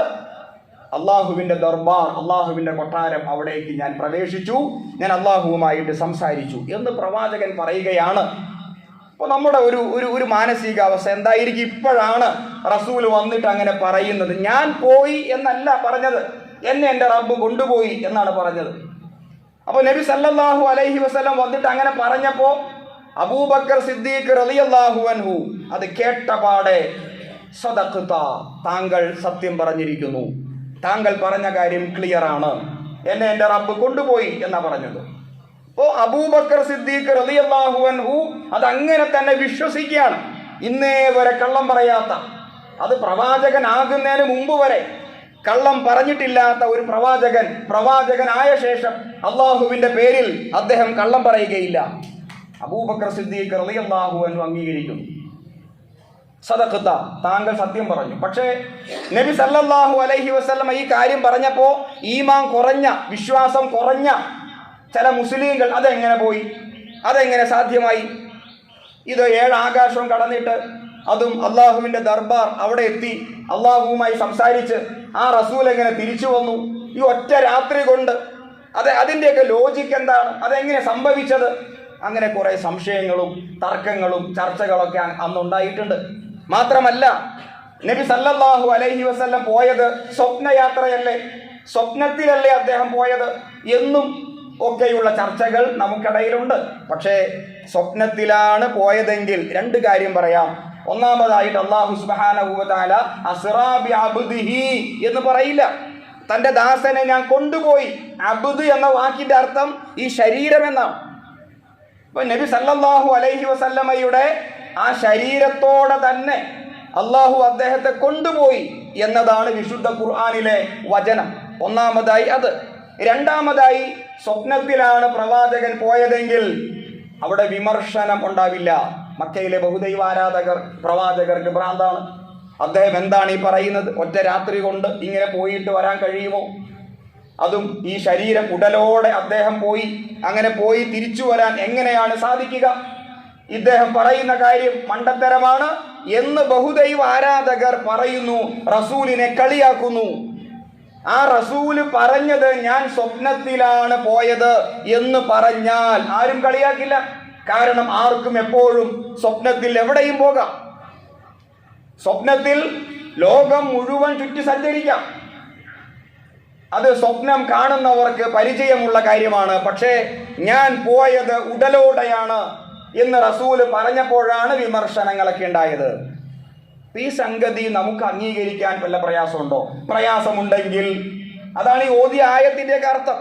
അള്ളാഹുവിൻ്റെ ദർബാർ, അള്ളാഹുവിൻ്റെ കൊട്ടാരം, അവിടേക്ക് ഞാൻ പ്രവേശിച്ചു. ഞാൻ അള്ളാഹുവുമായിട്ട് സംസാരിച്ചു എന്ന് പ്രവാചകൻ പറയുകയാണ്. അപ്പോൾ നമ്മുടെ ഒരു മാനസികാവസ്ഥ എന്തായിരിക്കും? ഇപ്പോഴാണ് റസൂൽ വന്നിട്ട് അങ്ങനെ പറയുന്നത്. ഞാൻ പോയി എന്നല്ല പറഞ്ഞത്, എന്നെ എൻ്റെ റബ്ബ് കൊണ്ടുപോയി എന്നാണ് പറഞ്ഞത്. അപ്പോൾ നബി സല്ലല്ലാഹു അലൈഹി വസല്ലം വന്നിട്ട് അങ്ങനെ പറഞ്ഞപ്പോൾ അബൂബക്കർ സിദ്ദീഖ് റളിയല്ലാഹു അൻഹു അത് കേട്ടപാടെ സദഖ്ത, താങ്കൾ സത്യം പറഞ്ഞിരിക്കുന്നു, താങ്കൾ പറഞ്ഞ കാര്യം ക്ലിയർ ആണ്, എന്നെ എൻ്റെ റബ്ബ് കൊണ്ടുപോയി എന്നാ പറഞ്ഞത്. അപ്പോൾ അബൂബക്കർ സിദ്ദീഖ് റളിയല്ലാഹു അൻഹു അത് അങ്ങനെ തന്നെ വിശ്വസിക്കുകയാണ്. ഇന്നേ വരെ കള്ളം പറയാത്ത, അത് പ്രവാചകനാകുന്നതിന് മുമ്പ് വരെ കള്ളം പറഞ്ഞിട്ടില്ലാത്ത ഒരു പ്രവാചകനായ ശേഷം അള്ളാഹുവിൻ്റെ പേരിൽ അദ്ദേഹം കള്ളം പറയുകയില്ല. അബൂബക്കർ സിദ്ദീഖ് റളിയല്ലാഹു അൻഹു അംഗീകരിക്കുന്നു. സദഖ്ത, താങ്കൾ സത്യം പറഞ്ഞു. പക്ഷേ നബി സല്ലല്ലാഹു അലൈഹി വസല്ലം ഈ കാര്യം പറഞ്ഞപ്പോൾ ഈമാൻ കുറഞ്ഞ, വിശ്വാസം കുറഞ്ഞ ചില മുസ്ലിങ്ങൾ അതെങ്ങനെ പോയി, അതെങ്ങനെ സാധ്യമായി? ഇത് 7 ആകാശവും കടന്നിട്ട് അതും അള്ളാഹുവിൻ്റെ ദർബാർ അവിടെ എത്തി അള്ളാഹുവുമായി സംസാരിച്ച് ആ റസൂൽ എങ്ങനെ തിരിച്ചു വന്നു ഈ ഒറ്റ രാത്രി കൊണ്ട്? അതിൻ്റെയൊക്കെ ലോജിക്ക് എന്താണ്? അതെങ്ങനെ സംഭവിച്ചത്? അങ്ങനെ കുറേ സംശയങ്ങളും തർക്കങ്ങളും ചർച്ചകളൊക്കെ അന്നുണ്ടായിട്ടുണ്ട്. മാത്രമല്ല നബി സല്ലല്ലാഹു അലൈഹി വസല്ലം പോയത് സ്വപ്നയാത്രയല്ലേ, സ്വപ്നത്തിലല്ലേ അദ്ദേഹം പോയത് എന്നും ഒക്കെയുള്ള ചർച്ചകൾ നമുക്കിടയിലുണ്ട്. പക്ഷേ സ്വപ്നത്തിലാണ് പോയതെങ്കിൽ 2 കാര്യം പറയാം. ഒന്നാമതായിട്ട് അല്ലാഹു സുബ്ഹാനഹു വ തആല അസ്റാ ബി അബ്ദിഹി എന്ന് പറയില്ല, തൻ്റെ ദാസനെ ഞാൻ കൊണ്ടുപോയി. അബ്ദ് എന്ന വാക്കിൻ്റെ അർത്ഥം ഈ ശരീരം എന്നാണ്. അപ്പോൾ നബി സല്ലല്ലാഹു അലൈഹി വസല്ലമയുടെ ആ ശരീരത്തോടെ തന്നെ അള്ളാഹു അദ്ദേഹത്തെ കൊണ്ടുപോയി എന്നതാണ് വിശുദ്ധ ഖുർആനിലെ വചനം. ഒന്നാമതായി അത്. രണ്ടാമതായി സ്വപ്നത്തിലാണ് പ്രവാചകൻ പോയതെങ്കിൽ അവിടെ വിമർശനം ഉണ്ടാവില്ല. മക്കയിലെ ബഹുദൈവാരാധകർ പ്രവാചകർക്ക് ഭ്രാന്താണ്, അദ്ദേഹം എന്താണ് ഈ പറയുന്നത്, ഒറ്റ രാത്രി കൊണ്ട് ഇങ്ങനെ പോയിട്ട് വരാൻ കഴിയുമോ, അതും ഈ ശരീരം ഉടലോടെ അദ്ദേഹം പോയി, അങ്ങനെ പോയി തിരിച്ചു വരാൻ എങ്ങനെയാണ് സാധിക്കുക, ഇദ്ദേഹം പറയുന്ന കാര്യം മണ്ടത്തരമാണ് എന്ന് ബഹുദൈവ ആരാധകർ പറയുന്നു, റസൂലിനെ കളിയാക്കുന്നു. ആ റസൂല് പറഞ്ഞത് ഞാൻ സ്വപ്നത്തിലാണ് പോയത് എന്ന് പറഞ്ഞാൽ ആരും കളിയാക്കില്ല. കാരണം ആർക്കും എപ്പോഴും സ്വപ്നത്തിൽ എവിടെയും പോകാം, സ്വപ്നത്തിൽ ലോകം മുഴുവൻ ചുറ്റി സഞ്ചരിക്കാം. അത് സ്വപ്നം കാണുന്നവർക്ക് പരിചയമുള്ള കാര്യമാണ്. പക്ഷേ ഞാൻ പോയത് ഉടലോടെയാണ് എന്ന് റസൂല് പറഞ്ഞപ്പോഴാണ് വിമർശനങ്ങളൊക്കെ ഉണ്ടായത്. ഈ സംഗതി നമുക്ക് അംഗീകരിക്കാൻ വല്ല പ്രയാസമുണ്ടോ? പ്രയാസമുണ്ടെങ്കിൽ അതാണ് ഈ ഓതിയ ആയത്തിന്റെ അർത്ഥം.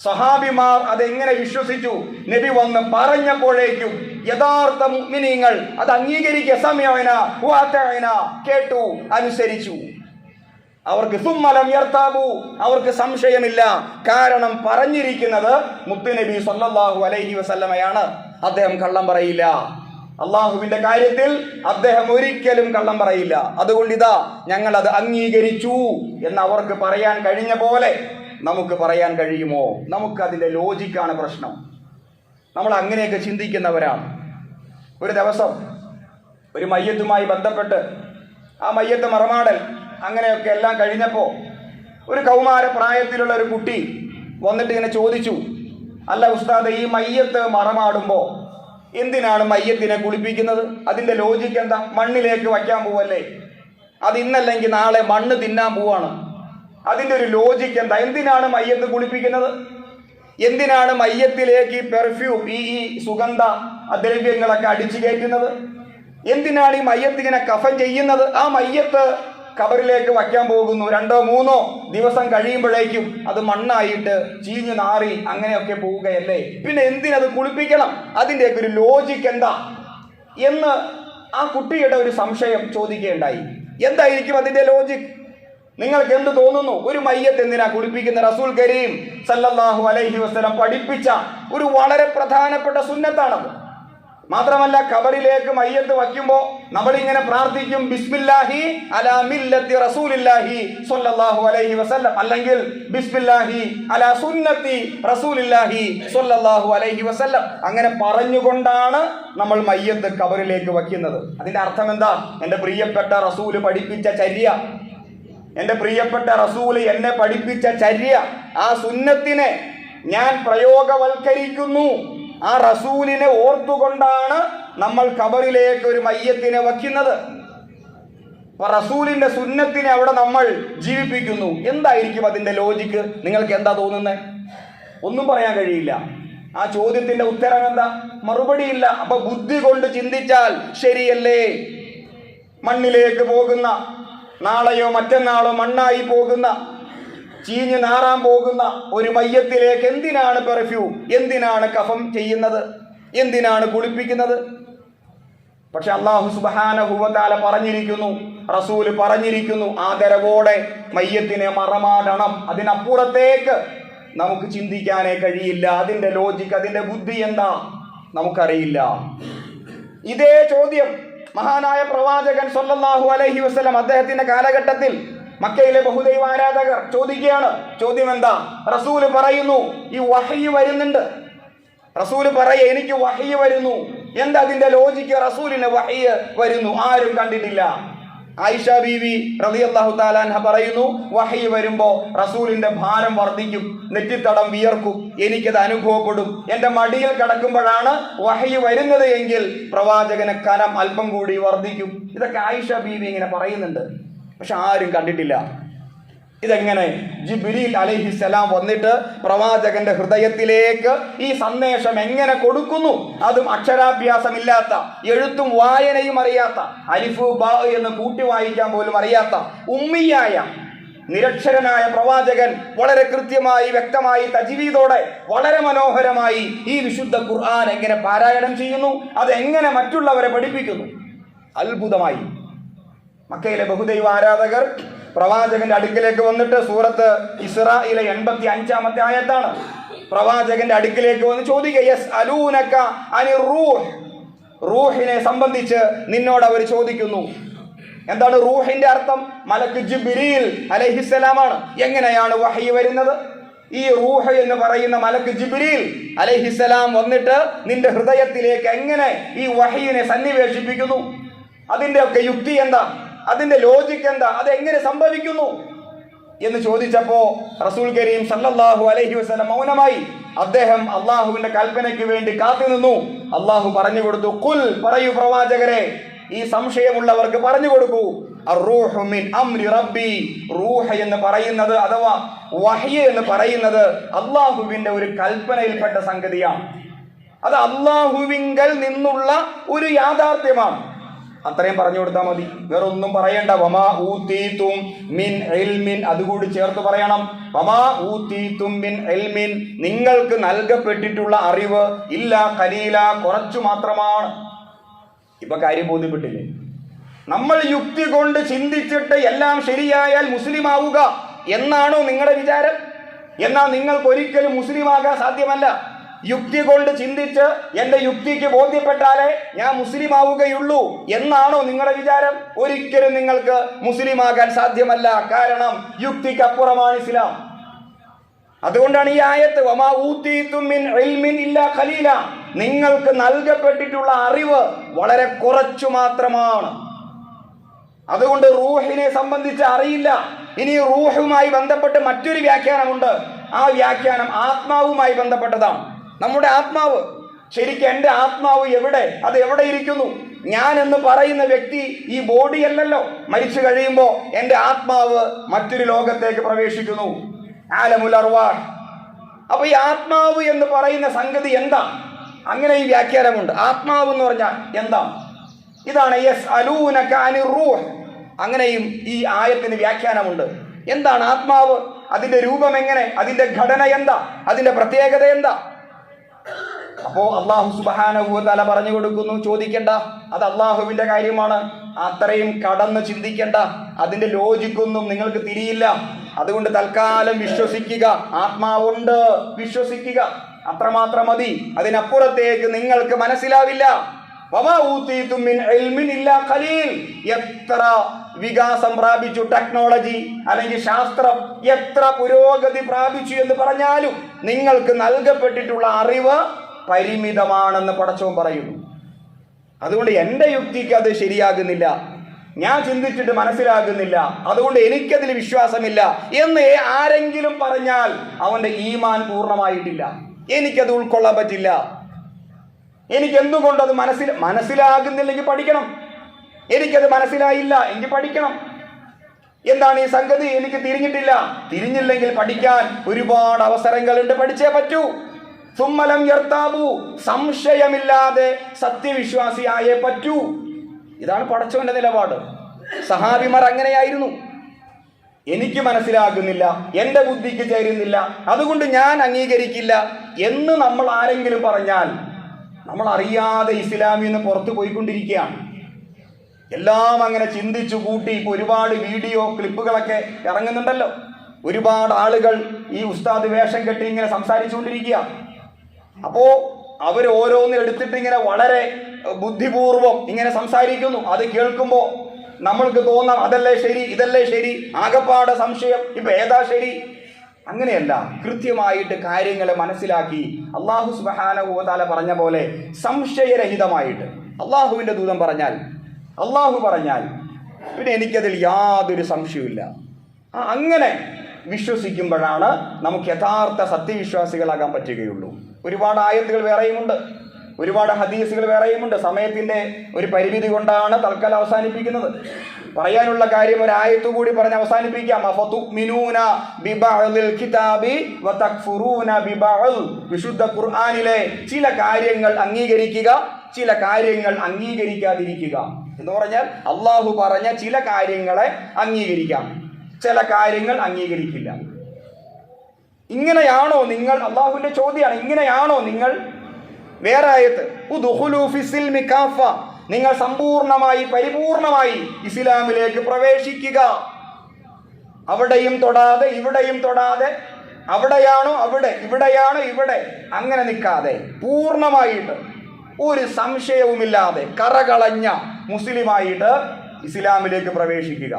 സഹാബിമാർ അതെങ്ങനെ വിശ്വസിച്ചു? നബി വന്ന് പറഞ്ഞപ്പോഴേക്കും യഥാർത്ഥ മുഅ്മിനീങ്ങൾ അത് അംഗീകരിക്കുക, സമയന വഅതഅന, കേട്ടു, അനുസരിച്ചു. അവർക്ക് സുമ്മലം യർതാബു, അവർക്ക് സംശയമില്ല. കാരണം പറഞ്ഞിരിക്കുന്നത് മുത്തുനബി സല്ലല്ലാഹു അലൈഹി വസല്ലമയാണ്. അദ്ദേഹം കള്ളം പറയില്ല, അള്ളാഹുവിന്റെ കാര്യത്തിൽ അദ്ദേഹം ഒരിക്കലും കള്ളം പറയില്ല. അതുകൊണ്ട് ഇതാ ഞങ്ങൾ അത് അംഗീകരിച്ചു എന്ന് അവർക്ക് പറയാൻ കഴിഞ്ഞ പോലെ നമുക്ക് പറയാൻ കഴിയുമോ? നമുക്കതിൻ്റെ ലോജിക്കാണ് പ്രശ്നം. നമ്മൾ അങ്ങനെയൊക്കെ ചിന്തിക്കുന്നവരാണ്. ഒരു ദിവസം ഒരു മയ്യത്തുമായി ബന്ധപ്പെട്ട് ആ മയ്യത്ത് മറമാടൽ അങ്ങനെയൊക്കെ എല്ലാം കഴിഞ്ഞപ്പോൾ ഒരു കൗമാര പ്രായത്തിലുള്ള ഒരു കുട്ടി വന്നിട്ട് ഇങ്ങനെ ചോദിച്ചു, അല്ല ഉസ്താദ്, ഈ മയ്യത്ത് മറമാടുമ്പോൾ എന്തിനാണ് മയ്യത്തിനെ കുളിപ്പിക്കുന്നത്? അതിൻ്റെ ലോജിക്ക് എന്താ? മണ്ണിലേക്ക് വയ്ക്കാൻ പോവല്ലേ, അത് ഇന്നല്ലെങ്കിൽ നാളെ മണ്ണ് തിന്നാൻ പോവാണ്. അതിൻ്റെ ഒരു ലോജിക്ക് എന്താ? എന്തിനാണ് മയ്യത്ത് കുളിപ്പിക്കുന്നത്? എന്തിനാണ് മയ്യത്തിലേക്ക് ഈ പെർഫ്യൂം, ഈ സുഗന്ധ ദ്രവ്യങ്ങളൊക്കെ അടിച്ചു കയറ്റുന്നത്? എന്തിനാണ് ഈ മയ്യത്തിങ്ങനെ കഫൻ ചെയ്യുന്നത്? ആ മയ്യത്ത് ഖബറിലേക്ക് വയ്ക്കാൻ പോകുന്നു, 2-3 ദിവസം കഴിയുമ്പോഴേക്കും അത് മണ്ണായിട്ട് ചീഞ്ഞു നാറി അങ്ങനെയൊക്കെ പോവുകയല്ലേ, പിന്നെ എന്തിനത് കുളിപ്പിക്കണം? അതിൻ്റെയൊക്കെ ഒരു ലോജിക്ക് എന്താ എന്ന് ആ കുട്ടിയുടെ ഒരു സംശയം ചോദിക്കുകയുണ്ടായി. എന്തായിരിക്കും അതിൻ്റെ ലോജിക്? നിങ്ങൾക്ക് എന്ത് തോന്നുന്നു? ഒരു മയ്യത്ത് എന്തിനാ കുളിപ്പിക്കുന്ന? റസൂൽ കരീം സല്ലല്ലാഹു അലൈഹി വസല്ലം പഠിപ്പിച്ച ഒരു വളരെ പ്രധാനപ്പെട്ട സുന്നത്താണത്. മാത്രമല്ല ഖബറിലേക്ക് മയ്യത്ത് വയ്ക്കുമ്പോൾ നമ്മളിങ്ങനെ പ്രാർത്ഥിക്കും, ബിസ്മില്ലാഹി അലാ മില്ലത്തി റസൂലില്ലാഹി സ്വല്ലല്ലാഹു അലൈഹി വസല്ലം, അല്ലെങ്കിൽ ബിസ്മില്ലാഹി അലാ സുന്നത്തി റസൂലില്ലാഹി സ്വല്ലല്ലാഹു അലൈഹി വസല്ലം. അങ്ങനെ പറഞ്ഞുകൊണ്ടാണ് നമ്മൾ മയ്യത്ത് ഖബറിലേക്ക് വയ്ക്കുന്നത്. അതിന്റെ അർത്ഥം എന്താ? എൻ്റെ പ്രിയപ്പെട്ട റസൂല് പഠിപ്പിച്ച ചര്യ, എൻ്റെ പ്രിയപ്പെട്ട റസൂല് എന്നെ പഠിപ്പിച്ച ചര്യ, ആ സുന്നത്തിനെ ഞാൻ പ്രയോഗവൽക്കരിക്കുന്നു. ആ റസൂലിനെ ഓർത്തുകൊണ്ടാണ് നമ്മൾ ഖബറിലേക്ക് ഒരു മയ്യത്തിനെ വയ്ക്കുന്നത്. റസൂലിന്റെ സുന്നത്തിനെ അവിടെ നമ്മൾ ജീവിപ്പിക്കുന്നു. എന്തായിരിക്കും അതിന്റെ ലോജിക്ക്? നിങ്ങൾക്ക് എന്താ തോന്നുന്നത്? ഒന്നും പറയാൻ കഴിയില്ല. ആ ചോദ്യത്തിന്റെ ഉത്തരം എന്താ? മറുപടിയില്ല. അപ്പൊ ബുദ്ധി കൊണ്ട് ചിന്തിച്ചാൽ ശരിയല്ലേ? മണ്ണിലേക്ക് പോകുന്ന, നാളെയോ മറ്റന്നാളോ മണ്ണായി പോകുന്ന, ചീഞ്ഞ് നാറാൻ പോകുന്ന ഒരു മയ്യത്തിലേക്ക് എന്തിനാണ് പെർഫ്യൂം, എന്തിനാണ് കഫം ചെയ്യുന്നത്, എന്തിനാണ് കുളിപ്പിക്കുന്നത്? പക്ഷെ അല്ലാഹു സുബ്ഹാനഹു വ തആല പറഞ്ഞിരിക്കുന്നു, റസൂല് പറഞ്ഞിരിക്കുന്നു, ആദരവോടെ മയ്യത്തിനെ മറമാടണം. അതിനപ്പുറത്തേക്ക് നമുക്ക് ചിന്തിക്കാനേ കഴിയില്ല. അതിന്റെ ലോജിക്ക്, അതിന്റെ ബുദ്ധി എന്താ നമുക്കറിയില്ല. ഇതേ ചോദ്യം മഹാനായ പ്രവാചകൻ സ്വല്ലല്ലാഹു അലൈഹി വസല്ലം അദ്ദേഹത്തിന്റെ കാലഘട്ടത്തിൽ മക്കയിലെ ബഹുദൈവ ആരാധകർ ചോദിക്കുകയാണ്. ചോദ്യം എന്താ? റസൂല് പറയുന്നു ഈ വഹ്യ് വരുന്നുണ്ട്. റസൂല് പറയ എനിക്ക് വഹ്യ് വരുന്നു. എന്താ അതിന്റെ ലോജിക്ക്? റസൂലിന് വഹ്യ് വരുന്നു, ആരും കണ്ടിട്ടില്ല. ആയിഷ ബീവി റളിയല്ലാഹു തആല അൻഹ പറയുന്നു, വഹ്യ് വരുമ്പോ റസൂലിന്റെ ഭാരം വർദ്ധിക്കും, നെറ്റിത്തടം വിയർക്കും, എനിക്കത് അനുഭവപ്പെടും. എന്റെ മടിയിൽ കിടക്കുമ്പോഴാണ് വഹ്യ് വരുന്നത് എങ്കിൽ പ്രവാചകന് കനം അല്പം കൂടി വർദ്ധിക്കും. ഇതൊക്കെ ആയിഷ ബീവി ഇങ്ങനെ പറയുന്നുണ്ട്. പക്ഷെ ആരും കണ്ടിട്ടില്ല. ഇതെങ്ങനെ? ജിബ്രീൽ അലൈഹിസ്സലാം വന്നിട്ട് പ്രവാചകന്റെ ഹൃദയത്തിലേക്ക് ഈ സന്ദേശം എങ്ങനെ കൊടുക്കുന്നു? അതും അക്ഷരാഭ്യാസമില്ലാത്ത, എഴുത്തും വായനയും അറിയാത്ത, അലിഫ് ബാ എന്ന് കൂട്ടി വായിക്കാൻ പോലും അറിയാത്ത ഉമ്മിയായ നിരക്ഷരനായ പ്രവാചകൻ വളരെ കൃത്യമായി, വ്യക്തമായി, തജ്വീദോടെ വളരെ മനോഹരമായി ഈ വിശുദ്ധ ഖുർആൻ എങ്ങനെ പാരായണം ചെയ്യുന്നു, അതെങ്ങനെ മറ്റുള്ളവരെ പഠിപ്പിക്കുന്നു? അത്ഭുതമായി. മക്കയിലെ ബഹുദൈവ ആരാധകർ പ്രവാചകന്റെ അടുക്കിലേക്ക് വന്നിട്ട്, സൂറത്ത് ഇസ്രായിലെ 85-ാമത്തെ ആയത്താണ്. പ്രവാചകന്റെ അടുക്കിലേക്ക് വന്ന് ചോദിക്കുക, യസ്അലൂനക അനിർ റൂഹ്, റൂഹിനെ സംബന്ധിച്ച് നിന്നോട് അവർ ചോദിക്കുന്നു. എന്താണ് റൂഹിന്റെ അർത്ഥം? മലക്ക് ജിബ്രീൽ അലൈഹിസ്സലാമാണ്. എങ്ങനെയാണ് വഹ്യ് വരുന്നത്? ഈ റൂഹ് എന്ന് പറയുന്ന മലക്ക് ജിബ്രീൽ അലൈഹിസ്സലാം വന്നിട്ട് നിന്റെ ഹൃദയത്തിലേക്ക് എങ്ങനെ ഈ വഹ്യിനെ സന്നിവേശിപ്പിക്കുന്നു? അതിന്റെ ഒക്കെ യുക്തി എന്താ? അതിന്റെ ലോജിക്ക് എന്താ? അതെങ്ങനെ സംഭവിക്കുന്നു എന്ന് ചോദിച്ചപ്പോ റസൂൽ കരീം സല്ലല്ലാഹു അലൈഹി വസല്ലം മൗനമായി. അദ്ദേഹം അള്ളാഹുവിന്റെ കൽപ്പനയ്ക്ക് വേണ്ടി കാത്തുനിന്നു. അള്ളാഹു പറഞ്ഞു കൊടുത്തു, ഖുൽ, പറയൂ പ്രവാചകരെ, ഈ സംശയമുള്ളവർക്ക് പറഞ്ഞു കൊടുക്കൂ, അർറൂഹു മിൻ അംരി റബ്ബി, റൂഹ് എന്ന് പറയുന്നത് അഥവാ വഹ്യ് എന്ന് പറയുന്നത് അള്ളാഹുവിന്റെ ഒരു കൽപ്പനയിൽപ്പെട്ട സംഗതിയാണ്. അത് അള്ളാഹുവിങ്കൽ നിന്നുള്ള ഒരു യാഥാർത്ഥ്യമാണ്. അത്രയും പറഞ്ഞു കൊടുത്താൽ മതി, വേറൊന്നും പറയണ്ട. വമാ ഊതീതും മിൻ ഇൽമിൻ, അതുകൂടി ചേർത്ത് പറയണം. വമാ ഊതീതും മിൻ ഇൽമിൻ, നിങ്ങൾക്ക് നൽകപ്പെട്ടിട്ടുള്ള അറിവ് ഇല്ല ഖലീല, കുറച്ചു മാത്രമാണ്. ഇപ്പൊ കാര്യം ബോധ്യപ്പെട്ടില്ലേ? നമ്മൾ യുക്തി കൊണ്ട് ചിന്തിച്ചിട്ട് എല്ലാം ശരിയായാൽ മുസ്ലിം ആവുക എന്നാണോ നിങ്ങളുടെ വിചാരം? എന്നാൽ നിങ്ങൾക്ക് ഒരിക്കലും മുസ്ലിം ആകാൻ സാധ്യമല്ല. യുക്തി കൊണ്ട് ചിന്തിച്ച് എന്റെ യുക്തിക്ക് ബോധ്യപ്പെട്ടാലേ ഞാൻ മുസ്ലിം ആവുകയുള്ളൂ എന്നാണോ നിങ്ങളുടെ വിചാരം? ഒരിക്കലും നിങ്ങൾക്ക് മുസ്ലിം ആകാൻ സാധ്യമല്ല. കാരണം യുക്തിക്ക് അപ്പുറമാണ് ഇസ്ലാം. അതുകൊണ്ടാണ് ഈ ആയത്ത് വമാ ഊതീതും മിൻ ഇൽമിൻ ഇല്ലാ ഖലീല, നിങ്ങൾക്ക് നൽകപ്പെട്ടിട്ടുള്ള അറിവ് വളരെ കുറച്ചു മാത്രമാണ്. അതുകൊണ്ട് റൂഹിനെ സംബന്ധിച്ച് അറിയില്ല. ഇനി റൂഹുമായി ബന്ധപ്പെട്ട് മറ്റൊരു വ്യാഖ്യാനമുണ്ട്. ആ വ്യാഖ്യാനം ആത്മാവുമായി ബന്ധപ്പെട്ടതാണ്. നമ്മുടെ ആത്മാവ്, ശരിക്കും എൻ്റെ ആത്മാവ് എവിടെ? അത് എവിടെ ഇരിക്കുന്നു? ഞാൻ എന്ന് പറയുന്ന വ്യക്തി ഈ ബോഡി അല്ലല്ലോ. മരിച്ചു കഴിയുമ്പോൾ എൻ്റെ ആത്മാവ് മറ്റൊരു ലോകത്തേക്ക് പ്രവേശിക്കുന്നു, ആലമുൽ അർവാഹ്. അപ്പൊ ഈ ആത്മാവ് എന്ന് പറയുന്ന സംഗതി എന്താ? അങ്ങനെ ഈ വ്യാഖ്യാനമുണ്ട്. ആത്മാവ് എന്ന് പറഞ്ഞാൽ എന്താ? ഇതാണ് യസ്അലൂനക അനിർ റൂഹ്. അങ്ങനെയും ഈ ആയത്തിന് വ്യാഖ്യാനമുണ്ട്. എന്താണ് ആത്മാവ്? അതിന്റെ രൂപം എങ്ങനെ? അതിന്റെ ഘടന എന്താ? അതിന്റെ പ്രത്യേകത എന്താ? അപ്പോ അല്ലാഹു സുബ്ഹാനഹു വ തആല പറഞ്ഞു കൊടുക്കുന്നു, ചോദിക്കണ്ട, അത് അള്ളാഹുവിന്റെ കാര്യമാണ്. അത്രയും കടന്ന് ചിന്തിക്കണ്ട, അതിന്റെ ലോജിക്കൊന്നും നിങ്ങൾക്ക് തിരിയില്ല. അതുകൊണ്ട് തൽക്കാലം വിശ്വസിക്കുക, ആത്മാവുണ്ട്, വിശ്വസിക്കുക, അത്രമാത്രം മതി. അതിനപ്പുറത്തേക്ക് നിങ്ങൾക്ക് മനസ്സിലാവില്ല. വമാ ഊതീതും മിൻ ഇൽമിൻ ഇല്ലാ ഖലീൽ. എത്ര വികാസം പ്രാപിച്ചു ടെക്നോളജി അല്ലെങ്കിൽ ശാസ്ത്രം, എത്ര പുരോഗതി പ്രാപിച്ചു എന്ന് പറഞ്ഞാലും നിങ്ങൾക്ക് നൽകപ്പെട്ടിട്ടുള്ള അറിവ് പരിമിതമാണെന്ന് പടച്ചോൻ പറയുന്നു. അതുകൊണ്ട് എൻ്റെ യുക്തിക്ക് അത് ശരിയാകുന്നില്ല, ഞാൻ ചിന്തിച്ചിട്ട് മനസ്സിലാകുന്നില്ല, അതുകൊണ്ട് എനിക്കതിൽ വിശ്വാസമില്ല എന്ന് ആരെങ്കിലും പറഞ്ഞാൽ അവന്റെ ഈമാൻ പൂർണ്ണമായിട്ടില്ല. എനിക്കത് ഉൾക്കൊള്ളാൻ പറ്റില്ല. എനിക്ക് എന്തുകൊണ്ടത് മനസ്സിലാകുന്നില്ലെങ്കിൽ പഠിക്കണം. എനിക്കത് മനസ്സിലായില്ല എങ്കിൽ പഠിക്കണം. എന്താണ് ഈ സംഗതി, എനിക്ക് തിരിഞ്ഞില്ലെങ്കിൽ പഠിക്കാൻ ഒരുപാട് അവസരങ്ങളുണ്ട്, പഠിച്ചേ പറ്റൂ. സുമ്മലം യർത്താബു, സംശയമില്ലാതെ സത്യവിശ്വാസിയായേ പറ്റൂ. ഇതാണ് പടച്ചവന്റെ നിലപാട്. സഹാബിമാർ അങ്ങനെയായിരുന്നു. എനിക്ക് മനസ്സിലാകുന്നില്ല, എൻ്റെ ബുദ്ധിക്ക് ചേരുന്നില്ല, അതുകൊണ്ട് ഞാൻ അംഗീകരിക്കില്ല എന്ന് നമ്മൾ ആരെങ്കിലും പറഞ്ഞാൽ നമ്മൾ അറിയാതെ ഇസ്ലാമിൽ നിന്ന് പുറത്തു പോയിക്കൊണ്ടിരിക്കുകയാണ്. എല്ലാം അങ്ങനെ ചിന്തിച്ചു കൂട്ടി ഇപ്പോൾ ഒരുപാട് വീഡിയോ ക്ലിപ്പുകളൊക്കെ ഇറങ്ങുന്നുണ്ടല്ലോ. ഒരുപാട് ആളുകൾ ഈ ഉസ്താദ് വേഷം കെട്ടി ഇങ്ങനെ സംസാരിച്ചുകൊണ്ടിരിക്കുക. അപ്പോൾ അവർ ഓരോന്ന് എടുത്തിട്ട് ഇങ്ങനെ വളരെ ബുദ്ധിപൂർവം ഇങ്ങനെ സംസാരിക്കുന്നു. അത് കേൾക്കുമ്പോൾ നമ്മൾക്ക് തോന്നാം അതല്ലേ ശരി, ഇതല്ലേ ശരി, ആകപ്പാടെ സംശയം, ഇപ്പൊ ഏതാ ശരി. അങ്ങനെയല്ല, കൃത്യമായിട്ട് കാര്യങ്ങളെ മനസ്സിലാക്കി അല്ലാഹു സുബ്ഹാനഹു വ തആല പറഞ്ഞ പോലെ സംശയരഹിതമായിട്ട് അള്ളാഹുവിൻ്റെ ദൂതൻ പറഞ്ഞാൽ, അള്ളാഹു പറഞ്ഞാൽ പിന്നെ എനിക്കതിൽ യാതൊരു സംശയവുമില്ല. അങ്ങനെ വിശ്വസിക്കുമ്പോഴാണ് നമുക്ക് യഥാർത്ഥ സത്യവിശ്വാസികളാകാൻ പറ്റുകയുള്ളൂ. ഒരുപാട് ആയത്തുകൾ വേറെയുമുണ്ട്, ഒരുപാട് ഹദീസുകൾ വേറെയുമുണ്ട്. സമയത്തിന്റെ ഒരു പരിമിതി കൊണ്ടാണ് തൽക്കാലം അവസാനിപ്പിക്കുന്നത്. പറയാനുള്ള കാര്യം ഒരു ആയത്ത് കൂടി പറഞ്ഞ് അവസാനിപ്പിക്കാം. അഫതുമിനൂന ബിബഅദിൽ കിതാബി വതക്ഫുറൂന ബിബഅദ്. വിശുദ്ധ ഖുർആനിലെ ചില കാര്യങ്ങൾ അംഗീകരിക്കുക, ചില കാര്യങ്ങൾ അംഗീകരിക്കാതിരിക്കുക എന്ന് പറഞ്ഞാൽ അള്ളാഹു പറഞ്ഞ ചില കാര്യങ്ങളെ അംഗീകരിക്കാം, ചില കാര്യങ്ങൾ അംഗീകരിക്കില്ല. ഇങ്ങനെയാണോ നിങ്ങൾ, അള്ളാഹുവിന്റെ ചോദ്യമാണ്, ഇങ്ങനെയാണോ നിങ്ങൾ? വേറെ ആയത്ത്, ഉദ്ഖുലൂ ഫിസ്സിൽമി കാഫ, നിങ്ങൾ സമ്പൂർണമായി പരിപൂർണമായി ഇസ്ലാമിലേക്ക് പ്രവേശിക്കുക. അവിടെയും തൊടാതെ ഇവിടെയും തൊടാതെ, അവിടെയാണോ അവിടെ, ഇവിടെയാണോ ഇവിടെ, അങ്ങനെ നിൽക്കാതെ പൂർണ്ണമായിട്ട് ഒരു സംശയവുമില്ലാതെ കറകളഞ്ഞ മുസ്ലിമായിട്ട് ഇസ്ലാമിലേക്ക് പ്രവേശിക്കുക.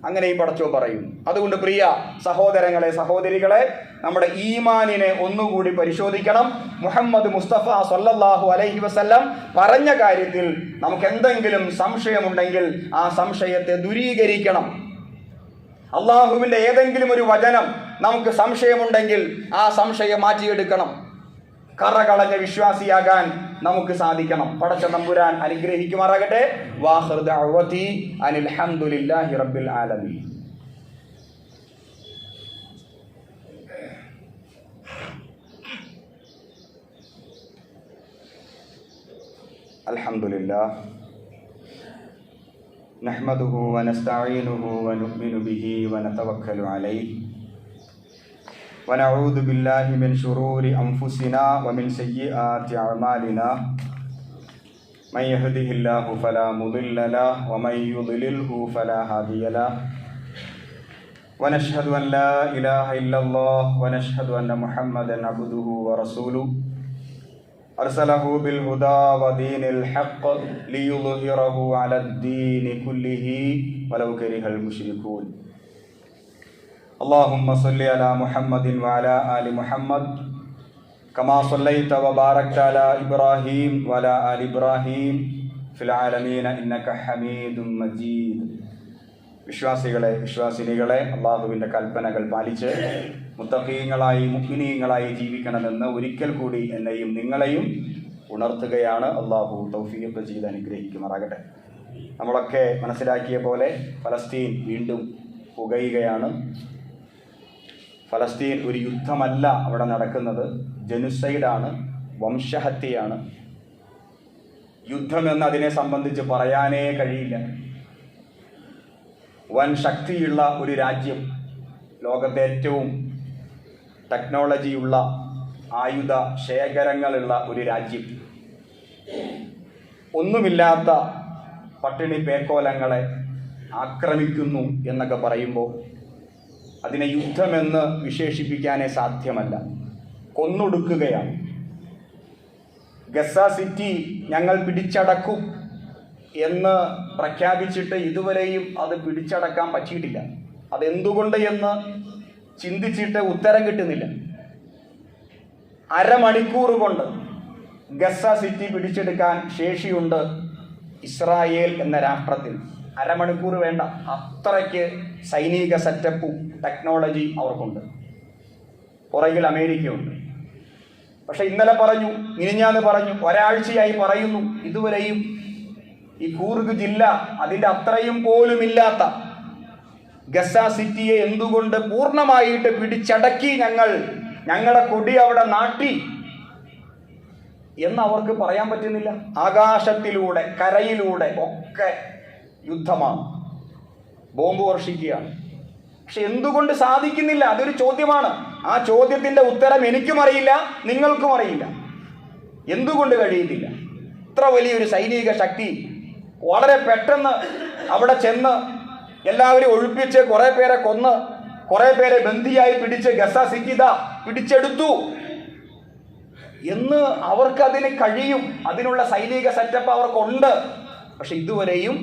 അങ്ങനെ ഈ പടച്ചോൻ പറയുന്നു. അതുകൊണ്ട് പ്രിയ സഹോദരങ്ങളെ, സഹോദരികളെ, നമ്മുടെ ഈമാനിനെ ഒന്നുകൂടി പരിശോധിക്കണം. മുഹമ്മദ് മുസ്തഫ സല്ലല്ലാഹു അലൈഹി വസല്ലം പറഞ്ഞ കാര്യത്തിൽ നമുക്ക് എന്തെങ്കിലും സംശയമുണ്ടെങ്കിൽ ആ സംശയത്തെ ദൂരീകരിക്കണം. അള്ളാഹുവിൻ്റെ ഏതെങ്കിലും ഒരു വചനം നമുക്ക് സംശയമുണ്ടെങ്കിൽ ആ സംശയം മാറ്റിയെടുക്കണം. കറകളഞ്ഞ വിശ്വാസിയാകാൻ നമുക്ക് സാധിക്കണം. പടച്ച തമ്പുരാൻ അനുഗ്രഹിക്കുമാറാകട്ടെ. വാഖിറു ദഅവതി അനിൽ ഹംദുലില്ലാഹി റബ്ബിൽ ആലമീൻ. അൽഹംദുലില്ലാഹ് നഹ്മദുഹു വനസ്തഈനുഹു വനുഅ്മിനു ബിഹി വനതവക്കലു അലൈഹി ونعوذ بالله من شرور أنفسنا ومن سيئات أعمالنا من يهده الله فلا مضل له ومن يضلله فلا هادي له ونشهد أن لا إله إلا الله ونشهد أن محمدا عبده ورسوله أرسله بالهدى ودين الحق ليظهره على الدين كله ولو كره المشركون. اللهم صل على محمد وعلى آل محمد كما صليت وباركت على إبراهيم وعلى آل إبراهيم في العالمين إنك حميد مجيد. വിശ്വാസികളെ, വിശ്വാസിനികളെ, അള്ളാഹുവിൻ്റെ കൽപ്പനകൾ പാലിച്ച് മുത്തഖീങ്ങളായി മുഅ്മിനീങ്ങളായി ജീവിക്കണമെന്ന് ഒരിക്കൽ കൂടി എന്നെയും നിങ്ങളെയും ഉണർത്തുകയാണ്. അള്ളാഹു തൗഫീഖ് ചെയ്ത് അനുഗ്രഹിക്കുമാറാകട്ടെ. നമ്മളൊക്കെ മനസ്സിലാക്കിയ പോലെ ഫലസ്തീൻ വീണ്ടും പുകയുകയാണ്. ഫലസ്തീൻ ഒരു യുദ്ധമല്ല അവിടെ നടക്കുന്നത്, ജനുസൈഡാണ്, വംശഹത്യയാണ്. യുദ്ധമെന്ന് അതിനെ സംബന്ധിച്ച് പറയാനേ കഴിയില്ല. വൻ ശക്തിയുള്ള ഒരു രാജ്യം, ലോകത്തെ ഏറ്റവും ടെക്നോളജിയുള്ള ആയുധ ശേഖരങ്ങളുള്ള ഒരു രാജ്യം, ഒന്നുമില്ലാത്ത പട്ടിണി പേക്കോലങ്ങളെ ആക്രമിക്കുന്നു എന്നൊക്കെ പറയുമ്പോൾ അതിനെ യുദ്ധമെന്ന് വിശേഷിപ്പിക്കാനേ സാധ്യമല്ല. കൊന്നൊടുക്കുകയാണ്. ഗസ സിറ്റി ഞങ്ങൾ പിടിച്ചടക്കും എന്ന് പ്രഖ്യാപിച്ചിട്ട് ഇതുവരെയും അത് പിടിച്ചടക്കാൻ പറ്റിയിട്ടില്ല. അതെന്തുകൊണ്ട് എന്ന് ചിന്തിച്ചിട്ട് ഉത്തരം കിട്ടുന്നില്ല. അരമണിക്കൂർ കൊണ്ട് ഗസ സിറ്റി പിടിച്ചെടുക്കാൻ ശേഷിയുണ്ട് ഇസ്രായേൽ എന്ന രാഷ്ട്രത്തിന്. അരമണിക്കൂർ വേണ്ട, അത്രയ്ക്ക് സൈനിക സെറ്റപ്പും ടെക്നോളജി അവർക്കുണ്ട്. പുറകിൽ അമേരിക്കയുണ്ട്. പക്ഷെ ഇന്നലെ പറഞ്ഞു, മിനിഞ്ഞാന്ന് പറഞ്ഞു, ഒരാഴ്ചയായി പറയുന്നു, ഇതുവരെയും ഈ കൂർഗ് ജില്ല അതിൻ്റെ അത്രയും പോലുമില്ലാത്ത ഗസ സിറ്റിയെ എന്തുകൊണ്ട് പൂർണ്ണമായിട്ട് പിടിച്ചടക്കി ഞങ്ങളുടെ കൊടി അവിടെ നാട്ടി എന്ന് അവർക്ക് പറയാൻ പറ്റുന്നില്ല. ആകാശത്തിലൂടെ കരയിലൂടെ ഒക്കെ യുദ്ധമാണ്, ബോംബ് വർഷിക്കുകയാണ്. പക്ഷെ എന്തുകൊണ്ട് സാധിക്കുന്നില്ല? അതൊരു ചോദ്യമാണ്. ആ ചോദ്യത്തിൻ്റെ ഉത്തരം എനിക്കും അറിയില്ല, നിങ്ങൾക്കും അറിയില്ല. എന്തുകൊണ്ട് കഴിയുന്നില്ല? ഇത്ര വലിയൊരു സൈനിക ശക്തി വളരെ പെട്ടെന്ന് അവിടെ ചെന്ന് എല്ലാവരും ഒഴിപ്പിച്ച് കുറേ പേരെ കൊന്ന് കുറേ പേരെ ബന്ദിയായി പിടിച്ച് ഗസ സിറ്റി പിടിച്ചെടുത്തു എന്ന് അവർക്കതിന് കഴിയും. അതിനുള്ള സൈനിക സെറ്റപ്പ് അവർക്കുണ്ട്. പക്ഷെ ഇതുവരെയും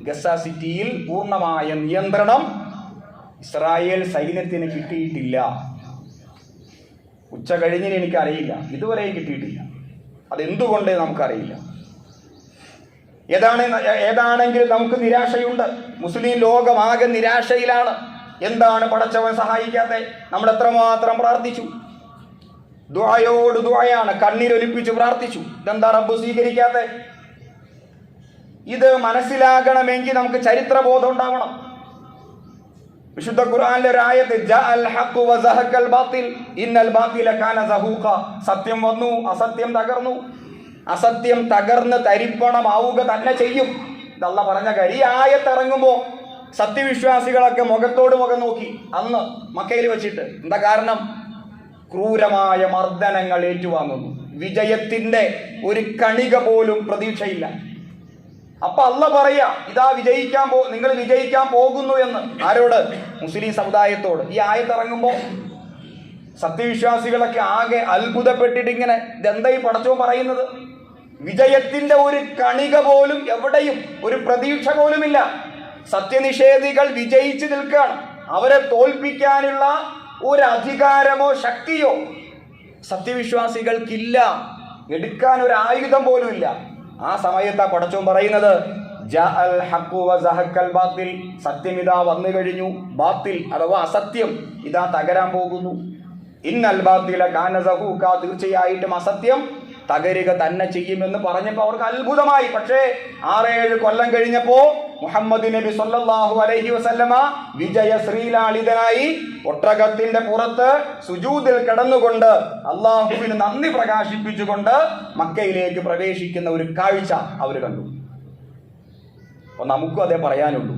ഗസ സിറ്റിയിൽ പൂർണ്ണമായ നിയന്ത്രണം ഇസ്രായേൽ സൈന്യത്തിന് കിട്ടിയിട്ടില്ല. ഉച്ച കഴിഞ്ഞിന് എനിക്കറിയില്ല, ഇതുവരെയും കിട്ടിയിട്ടില്ല. അതെന്തുകൊണ്ട് നമുക്കറിയില്ല. ഏതാണെങ്കിലും നമുക്ക് നിരാശയുണ്ട്. മുസ്ലിം ലോകമാകെ നിരാശയിലാണ്. എന്താണ് പടച്ചവൻ സഹായിക്കാതെ? നമ്മൾ എത്രമാത്രം പ്രാർത്ഥിച്ചു, ദുആയോട് ദുആയാണ്, കണ്ണീരൊലിപ്പിച്ച് പ്രാർത്ഥിച്ചു. ഇതെന്താ റബ്ബ് സ്വീകരിക്കാതെ? ഇത് മനസ്സിലാകണമെങ്കിൽ നമുക്ക് ചരിത്രബോധം ഉണ്ടാവണം. വിശുദ്ധ ഖുർആനിലെ ഒരു ആയത്ത്, ജഅൽ ഹഖ് വസഹഖൽ ബാത്തിൽ ഇന്നൽ ബാത്തില കാന സഹൂഖ. സത്യം വന്നു, അസത്യം തകർന്നു. അസത്യം തകർന്ന് തരിപ്പണമാവുക തന്നെ ചെയ്യും. ഇതല്ല പറഞ്ഞ കാര്യം. ഈ ആയത്ത് ഇറങ്ങുമ്പോൾ സത്യവിശ്വാസികളൊക്കെ മുഖത്തോട് മുഖം നോക്കി അന്ന് മക്കയിൽ വെച്ചിട്ട്. എന്താ കാരണം? ക്രൂരമായ മർദ്ദനങ്ങൾ ഏറ്റുവാങ്ങുന്നു. വിജയത്തിന്റെ ഒരു കണിക പോലും പ്രതീക്ഷയില്ല. അപ്പൊ അല്ല പറയാ, ഇതാ നിങ്ങൾ വിജയിക്കാൻ പോകുന്നു എന്ന്. ആരോട്? മുസ്ലിം സമുദായത്തോട്. ഈ ആയത്ത് ഇറങ്ങുമ്പോൾ സത്യവിശ്വാസികളൊക്കെ ആകെ അത്ഭുതപ്പെട്ടിട്ട് ഇങ്ങനെ, ഇതെന്താ ഈ പടച്ചവൻ പറയുന്നത്? വിജയത്തിന്റെ ഒരു കണിക പോലും, എവിടെയും ഒരു പ്രതീക്ഷ പോലുമില്ല. സത്യനിഷേധികൾ വിജയിച്ചു നിൽക്കുകയാണ്. അവരെ തോൽപ്പിക്കാനുള്ള ഒരു അധികാരമോ ശക്തിയോ സത്യവിശ്വാസികൾക്കില്ല. എടുക്കാൻ ഒരു ആയുധം പോലും ഇല്ല. ആ സമയത്താ പടച്ചവൻ പറയുന്നത്, ജഅൽ ഹഖ് വസഹഖൽ ബാത്തിൽ. സത്യം ഇതാ വന്നു കഴിഞ്ഞു, ബാത്തിൽ അഥവാ അസത്യം ഇതാ തകരാൻ പോകുന്നു. ഇന്നൽ ബാത്തില കാന സഹൂഖ. തീർച്ചയായിട്ടും അസത്യം തകരുക തന്നെ ചെയ്യുമെന്ന് പറഞ്ഞപ്പോൾ അവർക്ക് അത്ഭുതമായി. പക്ഷേ 6-7 കൊല്ലം കഴിഞ്ഞപ്പോ മുഹമ്മദ് നബി സല്ലല്ലാഹു അലൈഹി വസല്ലമ വിജയ ശ്രീലാളിതനായി ഒട്ടകത്തിന്റെ പുറത്ത് സുജൂദിൽ കിടന്നുകൊണ്ട് അള്ളാഹുവിന് നന്ദി പ്രകാശിപ്പിച്ചുകൊണ്ട് മക്കയിലേക്ക് പ്രവേശിക്കുന്ന ഒരു കാഴ്ച അവർ കണ്ടു. അപ്പൊ നമുക്കും അതേ പറയാനുള്ളൂ.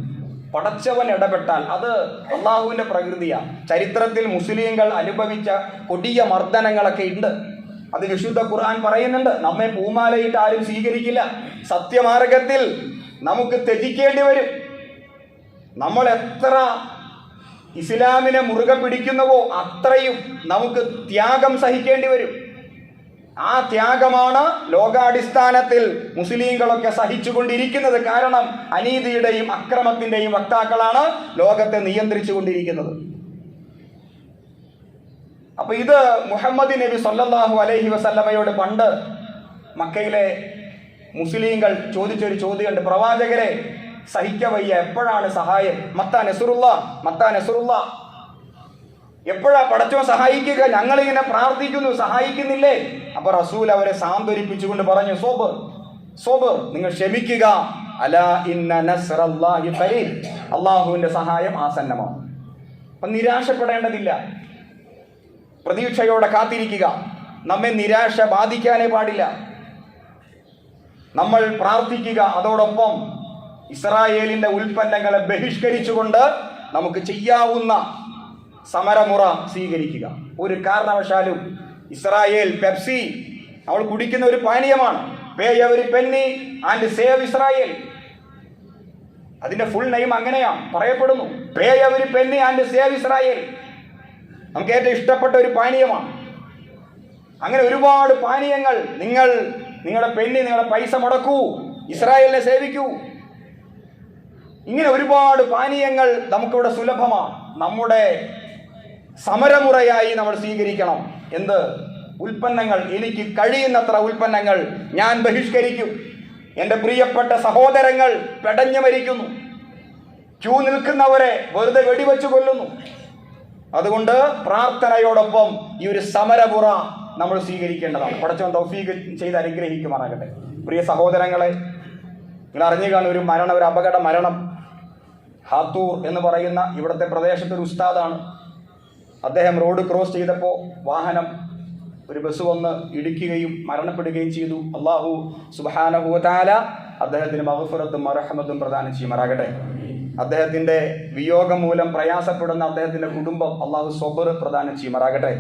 പടച്ചവൻ ഇടപെട്ടാൽ അത് അള്ളാഹുവിന്റെ പ്രകൃതിയാണ്. ചരിത്രത്തിൽ മുസ്ലിങ്ങൾ അനുഭവിച്ച കൊടിയ മർദ്ദനങ്ങളൊക്കെ ഉണ്ട്. അത് വിശുദ്ധ ഖുർആൻ പറയുന്നുണ്ട്. നമ്മെ പൂമാലയിട്ട് ആരും സ്വീകരിക്കില്ല. സത്യമാർഗത്തിൽ നമുക്ക് ത്യജിക്കേണ്ടി വരും. നമ്മൾ എത്ര ഇസ്ലാമിനെ മുറുകെ പിടിക്കുന്നുവോ അത്രയും നമുക്ക് ത്യാഗം സഹിക്കേണ്ടി വരും. ആ ത്യാഗമാണ് ലോകാടിസ്ഥാനത്തിൽ മുസ്ലിങ്ങളൊക്കെ സഹിച്ചുകൊണ്ടിരിക്കുന്നത്. കാരണം അനീതിയുടെയും അക്രമത്തിന്റെയും വക്താക്കളാണ് ലോകത്തെ നിയന്ത്രിച്ചു കൊണ്ടിരിക്കുന്നത്. അപ്പൊ ഇത് മുഹമ്മദ് നബി സല്ലല്ലാഹു അലൈഹി വസല്ലമയോട് പണ്ട് മക്കയിലെ മുസ്ലിങ്ങൾ ചോദിച്ചൊരു ചോദ്യമുണ്ട്. പ്രവാചകരെ, സഹിക്കവയ്യ, എപ്പോഴാണ് സഹായം? മത്താ നസ്റുല്ലാ, എപ്പോഴാ പടച്ചവൻ സഹായിക്കുക? ഞങ്ങളിങ്ങനെ പ്രാർത്ഥിക്കുന്നു, സഹായിക്കുന്നില്ലേ? അപ്പൊ റസൂൽ അവരെ സാന്ത്വനിപ്പിച്ചുകൊണ്ട് പറഞ്ഞു, സോബർ, നിങ്ങൾ ക്ഷമിക്കുക. അലാ ഇന്ന നസ്റല്ലാഹി ഖരീബ്. അള്ളാഹുവിന്റെ സഹായം ആസന്നമാണ്. അപ്പൊ നിരാശപ്പെടേണ്ടതില്ല, പ്രതീക്ഷയോടെ കാത്തിരിക്കുക. നമ്മെ നിരാശ ബാധിക്കാനേ പാടില്ല. നമ്മൾ പ്രാർത്ഥിക്കുക. അതോടൊപ്പം ഇസ്രായേലിന്റെ ഉൽപ്പന്നങ്ങളെ ബഹിഷ്കരിച്ചുകൊണ്ട് നമുക്ക് ചെയ്യാവുന്ന സമരമുറ സ്വീകരിക്കുക. ഒരു കാരണവശാലും ഇസ്രായേൽ പെപ്സി അവൾ കുടിക്കുന്ന ഒരു പാനീയമാണ്. Pay every penny and save Israel. അതിന്റെ ഫുൾ നെയിം അങ്ങനെയാണ് പറയപ്പെടുന്നു. Pay every penny and save Israel. നമുക്ക് ഏറ്റവും ഇഷ്ടപ്പെട്ട ഒരു പാനീയമാണ്. അങ്ങനെ ഒരുപാട് പാനീയങ്ങൾ നിങ്ങൾ നിങ്ങളുടെ പെന്നി, നിങ്ങളുടെ പൈസ മുടക്കൂ, ഇസ്രായേലിനെ സേവിക്കൂ. ഇങ്ങനെ ഒരുപാട് പാനീയങ്ങൾ നമുക്കിവിടെ സുലഭമാണ്. നമ്മുടെ സമരമുറയായി നമ്മൾ സ്വീകരിക്കണം. എന്ത് ഉൽപ്പന്നങ്ങൾ? എനിക്ക് കഴിയുന്നത്ര ഉൽപ്പന്നങ്ങൾ ഞാൻ ബഹിഷ്കരിക്കും. എൻ്റെ പ്രിയപ്പെട്ട സഹോദരങ്ങൾ പെടഞ്ഞു മരിക്കുന്നു, ക്യൂ നിൽക്കുന്നവരെ വെറുതെ വെടിവെച്ച് കൊല്ലുന്നു. അതുകൊണ്ട് പ്രാർത്ഥനയോടൊപ്പം ഈ ഒരു സമരമുറ നമ്മൾ സ്വീകരിക്കേണ്ടതാണ്. പടച്ചവൻ തൗഫീഖ് ചെയ്ത് അനുഗ്രഹിക്കുമാറാകട്ടെ. പ്രിയ സഹോദരങ്ങളെ, നിങ്ങൾ അറിഞ്ഞു കാണും ഒരു അപകട മരണം. ഹാത്തൂർ എന്ന് പറയുന്ന ഇവിടുത്തെ പ്രദേശത്തൊരു ഉസ്താദാണ്. അദ്ദേഹം റോഡ് ക്രോസ് ചെയ്തപ്പോൾ വാഹനം, ഒരു ബസ് വന്ന് ഇടിക്കുകയും മരണപ്പെടുകയും ചെയ്തു. അല്ലാഹു സുബ്ഹാനഹു വ തആല അദ്ദേഹത്തിന് മഗ്ഫിറത്തും മർഹമത്തും പ്രദാനം ചെയ്യുമാറാകട്ടെ. അദ്ദേഹത്തിൻ്റെ വിയോഗം മൂലം പ്രയാസപ്പെടുന്ന അദ്ദേഹത്തിൻ്റെ കുടുംബം അല്ലാഹു സ്വബർ പ്രദാനം ചെയ്യുമാറാകട്ടെ.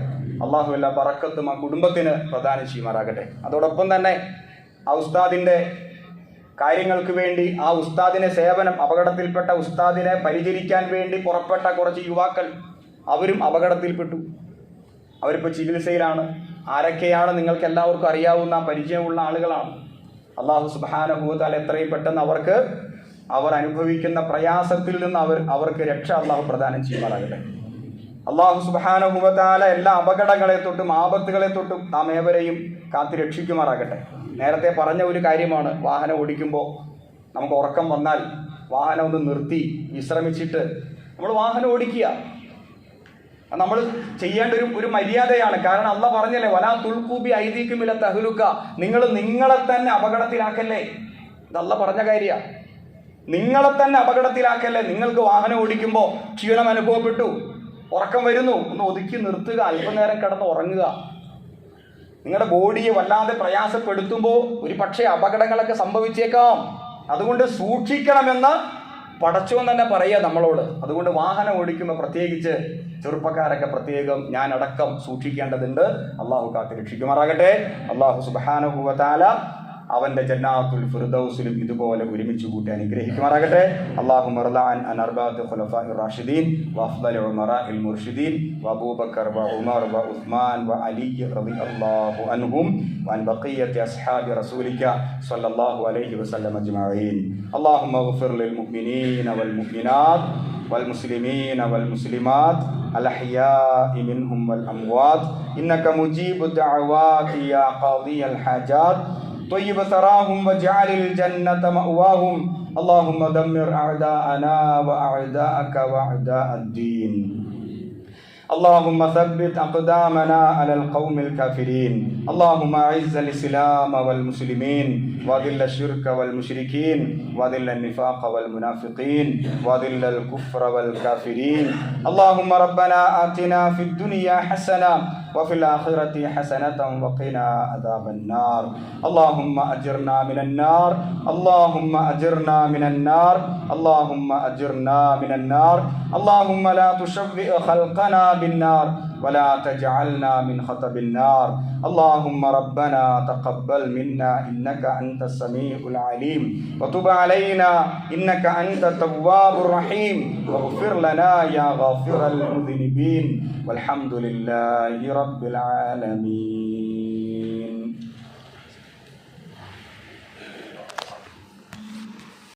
അല്ലാഹു എല്ലാ ബറക്കത്തും ആ കുടുംബത്തിന് പ്രദാനം ചെയ്യുമാറാകട്ടെ. അതോടൊപ്പം തന്നെ ആ ഉസ്താദിൻ്റെ കാര്യങ്ങൾക്ക് വേണ്ടി, ആ ഉസ്താദിനെ സേവനം, അപകടത്തിൽപ്പെട്ട ഉസ്താദിനെ പരിചരിക്കാൻ വേണ്ടി പുറപ്പെട്ട കുറച്ച് യുവാക്കൾ, അവരും അപകടത്തിൽപ്പെട്ടു. അവരിപ്പോൾ ചികിത്സയിലാണ്. ആരൊക്കെയാണ്? നിങ്ങൾക്ക് എല്ലാവർക്കും അറിയാവുന്ന പരിചയമുള്ള ആളുകളാണ്. അല്ലാഹു സുബ്ഹാനഹു വ തആല എത്രയും പെട്ടെന്ന് അവർ അനുഭവിക്കുന്ന പ്രയാസത്തിൽ നിന്ന് അവർക്ക് രക്ഷ അല്ലാഹു പ്രദാനം ചെയ്യുമാറാകട്ടെ. അല്ലാഹു സുബ്ഹാനഹു വ തആല എല്ലാ അപകടങ്ങളെ തൊട്ടും ആപത്തുകളെ തൊട്ടും നാം ഏവരെയും കാത്തു രക്ഷിക്കുമാറാകട്ടെ. നേരത്തെ പറഞ്ഞ ഒരു കാര്യമാണ്, വാഹനം ഓടിക്കുമ്പോൾ നമുക്ക് ഉറക്കം വന്നാൽ വാഹനം ഒന്ന് നിർത്തി വിശ്രമിച്ചിട്ട് നമ്മൾ വാഹനം ഓടിക്കുക. നമ്മൾ ചെയ്യേണ്ട ഒരു മര്യാദയാണ്. കാരണം അല്ലാഹ് പറഞ്ഞല്ലേ, വലാ തുൽഖൂബി ഐദീകും ഇല തഹ്ലുക, നിങ്ങൾ നിങ്ങളെ തന്നെ അപകടത്തിലാക്കല്ലേ. ഇത് അല്ലാഹ് പറഞ്ഞ കാര്യമാണ്. നിങ്ങളെ തന്നെ അപകടത്തിലാക്കല്ലേ. നിങ്ങൾക്ക് വാഹനം ഓടിക്കുമ്പോൾ ക്ഷീണം അനുഭവപ്പെട്ടു, ഉറക്കം വരുന്നു, ഒന്ന് ഒതുക്കി നിർത്തുക, അല്പനേരം കിടന്ന് ഉറങ്ങുക. നിങ്ങളുടെ ബോഡിയെ വല്ലാതെ പ്രയാസപ്പെടുത്തുമ്പോൾ ഒരു പക്ഷേ അപകടങ്ങളൊക്കെ സംഭവിച്ചേക്കാം. അതുകൊണ്ട് സൂക്ഷിക്കണമെന്ന് പടച്ചോൻ തന്നെ പറയുക നമ്മളോട്. അതുകൊണ്ട് വാഹനം ഓടിക്കുമ്പോൾ പ്രത്യേകിച്ച് ചെറുപ്പക്കാരൊക്കെ പ്രത്യേകം, ഞാൻ അടക്കം സൂക്ഷിക്കേണ്ടതുണ്ട്. അള്ളാഹു കാത്ത് രക്ഷിക്കുമാറാകട്ടെ. അള്ളാഹു സുബ്ഹാനഹു വ തആല അവൻ്റെ ജന്നാത്തുൽ ഫിർദൗസിലും ഇതുപോലെ ഒരുമിച്ച് കൂട്ടി അനുഗ്രഹിക്കുമാറാകട്ടെ. അല്ലാഹുമ്മ റളഅൻ അൻ അർബഅത്തി ഖുലഫാഇർ റാഷിദീൻ വ അഫ്ദലി ഉമറാഇൽ മുർഷിദീൻ വ അബൂബക്കർ വ ഉമർ വ ഉസ്മാൻ വ അലി റളിയല്ലാഹു അൻഹും വ അൻ ബഖിയത്തി അസ്ഹാബി റസൂലിക സ്വല്ലല്ലാഹു അലൈഹി വസല്ലം അജ്മഈൻ. അല്ലാഹുമ്മ ഇഗ്ഫിർ ലിൽ മുഅ്മിനീന വൽ മുഅ്മിനാത്ത് വൽ മുസ്ലിമീന വൽ മുസ്ലിമാത്ത് الأحياء منهم والأموات إنك مجيب الدعوات يا قاضي الحاجات طيب ثراهم واجعل الجنة مأواهم اللهم دمر أعداءنا وأعداءك وأعداء الدين اللهم ثبت أقدامنا على القوم الكافرين اللهم أعز الإسلام والمسلمين وأذل الشرك والمشركين وأذل النفاق والمنافقين وأذل الكفر والكافرين اللهم ربنا آتنا في الدنيا حسنة وفي الآخرة حسنة وقنا عذاب النار اللهم أجرنا من النار اللهم أجرنا من النار اللهم أجرنا من النار اللهم لا تشوئ خلقنا بالنار ولا تجعلنا من خطب النار اللهم ربنا تقبل منا إنك أنت السميع العليم وتب علينا إنك أنت التواب الرحيم واغفر لنا يا غافر المذنبين والحمد لله رب العالمين.